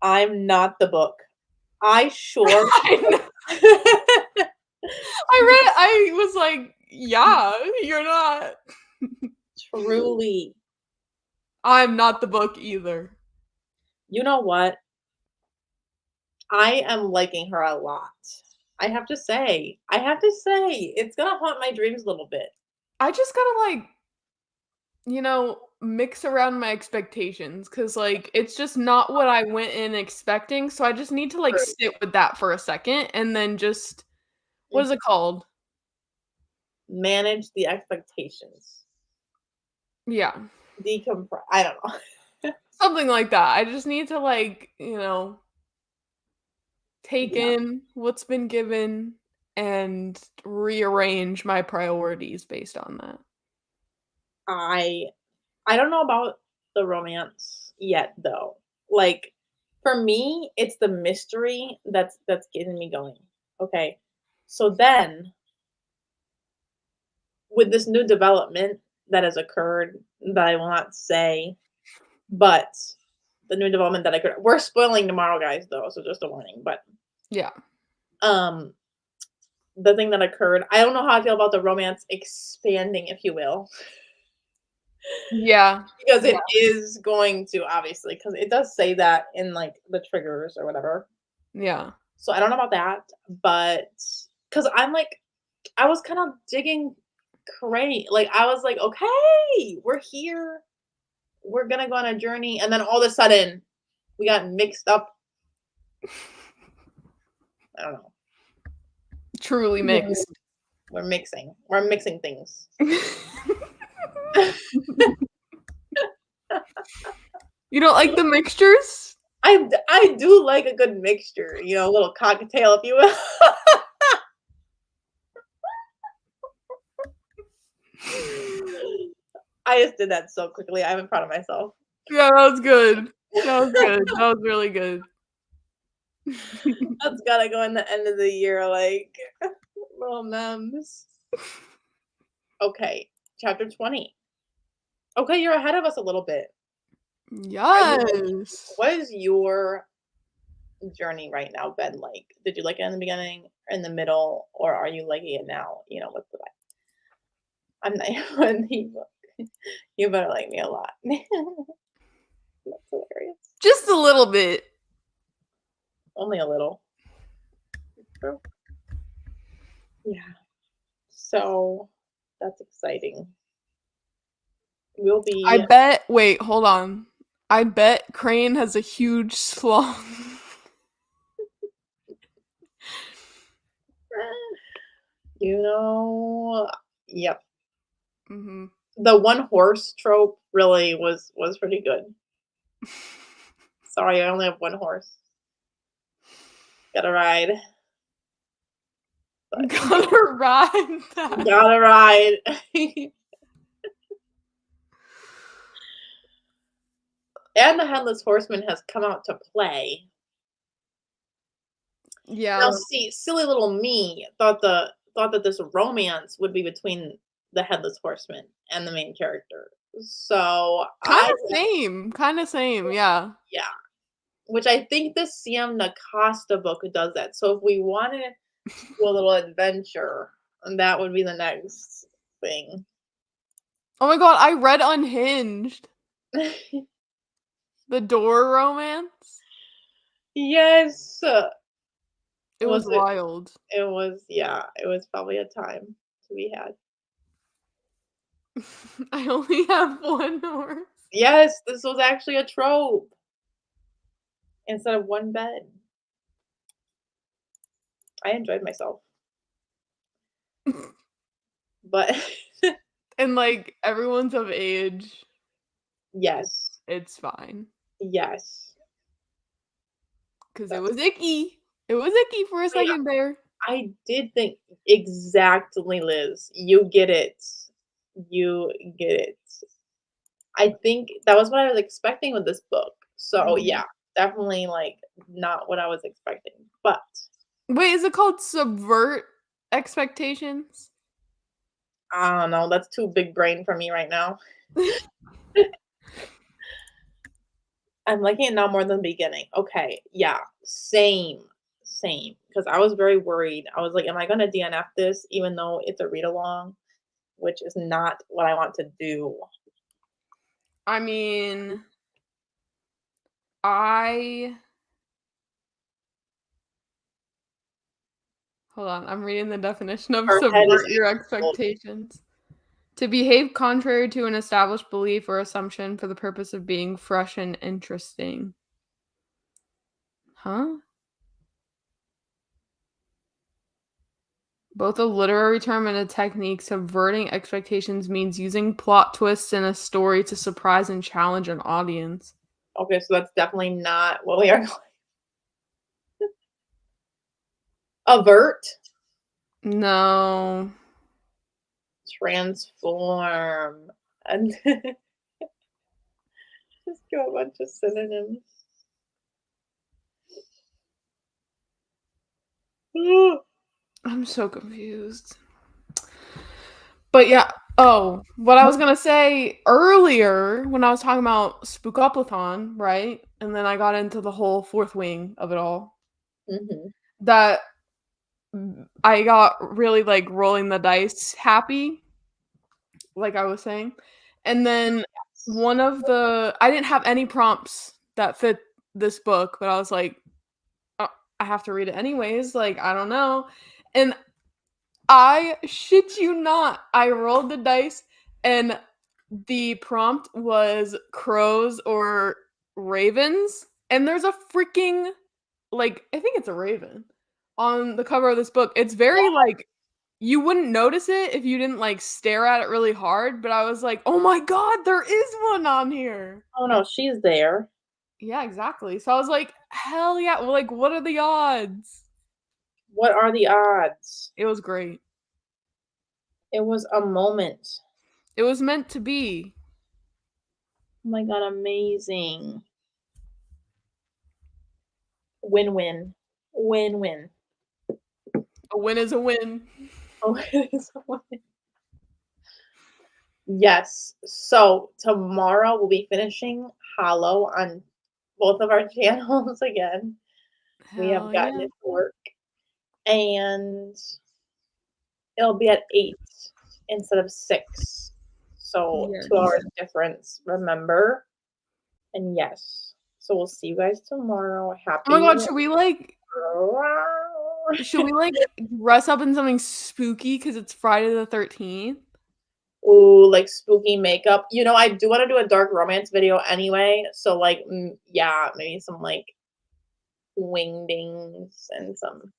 I'm not the book. I sure I know. I was like, "Yeah, you're not." truly. I'm not the book either. You know what? I am liking her a lot. I have to say, it's gonna haunt my dreams a little bit. I just gotta, like, mix around my expectations because, like, it's just not what I went in expecting, so I just need to, like, True. sit with that for a second and then just what Mhm. is it called? Manage the expectations. Yeah, Decompress. I don't know. something like that. I just need to, like, take Yeah. in what's been given and rearrange my priorities based on that. I I don't know about the romance yet though. Like for me, it's the mystery that's getting me going. Okay. So then with this new development that has occurred that I will not say, but the new development that occurred. We're spoiling tomorrow, guys, though, so just a warning. But Yeah. um the thing that occurred, I don't know how I feel about the romance expanding, if you will. Yeah. Because Yeah. it is going to obviously, because it does say that in like the triggers or whatever. Yeah. So I don't know about that, but because I'm like, I was kind of digging Cray. Like I was like, okay, we're here. We're gonna go on a journey. And then all of a sudden we got mixed up. I don't know. Truly mixed. We're mixing things. You don't like the mixtures? I do like a good mixture, a little cocktail, if you will. I just did that so quickly. I'm proud of myself. Yeah, that was good. That was good. That was really good. That's gotta go in the end of the year, like little memes. Okay, chapter 20. Okay, you're ahead of us a little bit. Are you liking Yes. what is your journey right now been like? Did you like it in the beginning, in the middle, or are you liking it now? What's the vibe? I'm not one book. You better like me a lot. That's hilarious. Just a little bit. Only a little. True. Yeah. So that's exciting. We'll I be bet wait, hold on. I bet Crane has a huge slong. you know, yep. Mhm. The one horse trope really was pretty good. Sorry, I only have one horse. Gotta ride. But Gotta ride that. gotta ride. And the Headless Horseman has come out to play. Now, Yeah. see, silly little me thought that this romance would be between the Headless Horseman and the main character. So I Kinda same, yeah. yeah, which I think the CM Nakasta book does that. So if we wanted to do a little adventure, that would be the next thing. Oh my god, I read Unhinged, the door romance. Yes. It Was was it? wild. It was, yeah, it was probably a time to be had. I only have 1 horse. Yes, this was actually a trope instead of one bed. I enjoyed myself. But And, like, everyone's of age. Yes. It's fine. Yes. Because it was icky. It was icky for a second there. I did think exactly, Liz. You get it. You get it. I think that was what I was expecting with this book. So Mhm. yeah, definitely like not what I was expecting. But Wait, is it called Subvert Expectations? I don't know. That's too big brain for me right now. I'm liking it now more than the beginning. Okay, yeah, same, same. Because I was very worried. I was like, am I gonna DNF this even though it's a read along, which is not what I want to do. I mean, I hold on, I'm reading the definition of Her head is subvert your exploding. expectations. To behave contrary to an established belief or assumption for the purpose of being fresh and interesting. Huh? Both a literary term and a technique, subverting expectations means using plot twists in a story to surprise and challenge an audience. Okay, so that's definitely not what we are going. Avert, No. transform, and just go a bunch of synonyms. I'm so confused. But yeah, oh, what I was gonna say earlier when I was talking about Spookoplathon, right? And then I got into the whole fourth wing of it all. Mhm. That I got really like rolling the dice happy, like I was saying. And then one of the I didn't have any prompts that fit this book, but I was like, "Oh, I have to read it anyways, like I don't know." And I shit you not, I rolled the dice and the prompt was crows or ravens, and there's a freaking like I think it's a raven on the cover of this book. It's very like you wouldn't notice it if you didn't like stare at it really hard, but I was like, "Oh my god, there is one on here." Oh no, she's there. Yeah, exactly. So I was like, "Hell yeah." Well, like what are the odds? What are the odds? It was great. It was a moment. It was meant to be. Oh my god, amazing. Win-win. Win-win. A win is a win. Oh, it is a win. Yes. So tomorrow we'll be finishing Hollow on both of our channels again. We have Hell gotten yeah. it to work. And it'll be at 8 instead of 6. So Yes. 2 hours difference, remember? And yes. So we'll see you guys tomorrow. Oh my god, Happy should we like dress up in something spooky because it's Friday the 13th? Ooh, like spooky makeup. You know, I do want to do a dark romance video anyway. So like, yeah, maybe some like wingdings and some.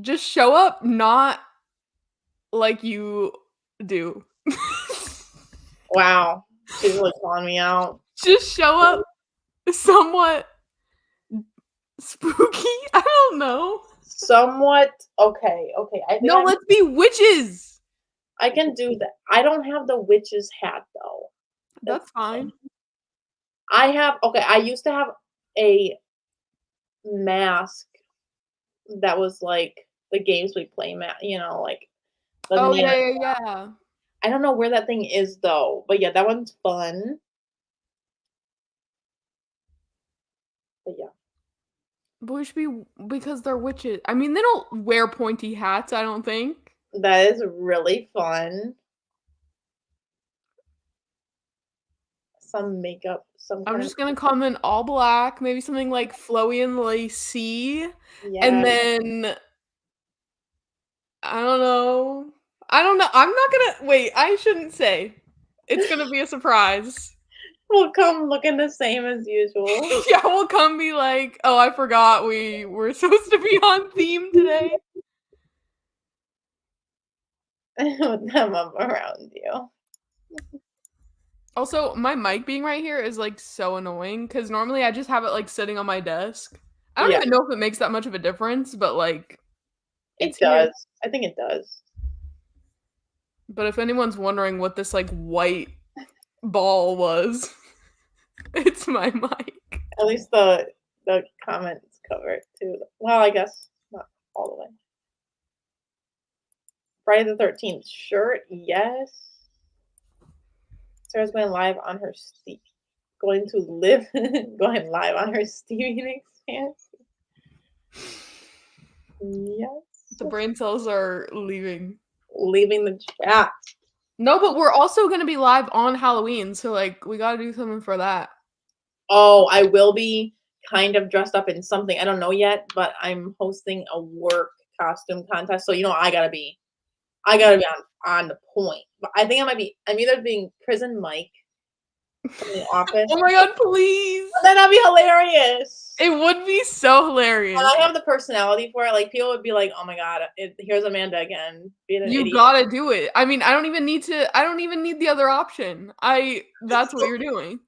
Just show up not like you do. Wow, she's really calling me out. Just show up somewhat spooky. I don't know. Somewhat okay. Okay, I think No, let's be witches. I can do that. I don't have the witch's hat though. That's fine. I have okay. I used to have a mask that was like the games we play, you know, like the Oh neon. yeah, yeah, yeah. I don't know where that thing is though, but yeah, that one's fun. But yeah, But we should be because they're witches. I mean, they don't wear pointy hats, I don't think. that is really fun. Some makeup, some I'm kind of just gonna come in all black, maybe something like flowy and lacy, and yeah. then I don't know. I don't know. I'm not gonna wait. I shouldn't say. It's gonna be a surprise. We'll come looking the same as usual. Yeah, we'll come be like, oh, I forgot we were supposed to be on theme today. With them up around you. Also, my mic being right here is like so annoying because normally I just have it like sitting on my desk. I don't Yeah, even know if it makes that much of a difference, but like it it's here. does. I think it does. But if anyone's wondering what this like white ball was, it's my mic. At least the comments cover it too. Well, I guess not all the way. Friday the 13th shirt, yes. Sarah's going live on her going to live going live on her Steven expansion. Yes. The brain cells are leaving. Leaving the chat. No, but we're also gonna be live on Halloween, so like we gotta do something for that. Oh, I will be kind of dressed up in something. I don't know yet, but I'm hosting a work costume contest. So you know I gotta be on the point. But I think I'm either being prison Mike from The Office. Oh my god, please! That'd be hilarious. It would be so And hilarious. I have the personality for it. Like people would be like, "Oh my god, here's Amanda again, being an You idiot." gotta do it. I mean, I don't even need the other option. That's what you're doing.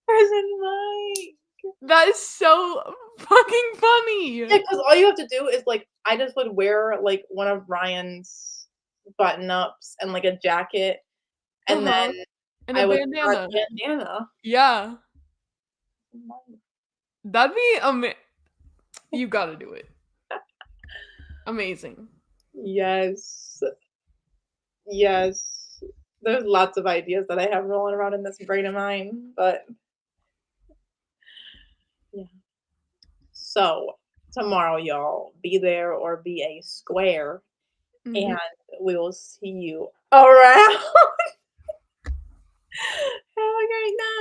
Prison Mike. That is so fucking funny. Yeah, because all you have to do is like I just would wear like one of Ryan's button ups and like a jacket, and Uh-huh. then And I a would wear a bandana. bandana. Yeah. That'd be you gotta do it. Amazing. Yes. Yes. There's lots of ideas that I have rolling around in this brain of mine, but yeah. So tomorrow, y'all, be there or be a square, Mhm. and we will see you around. Have a great night.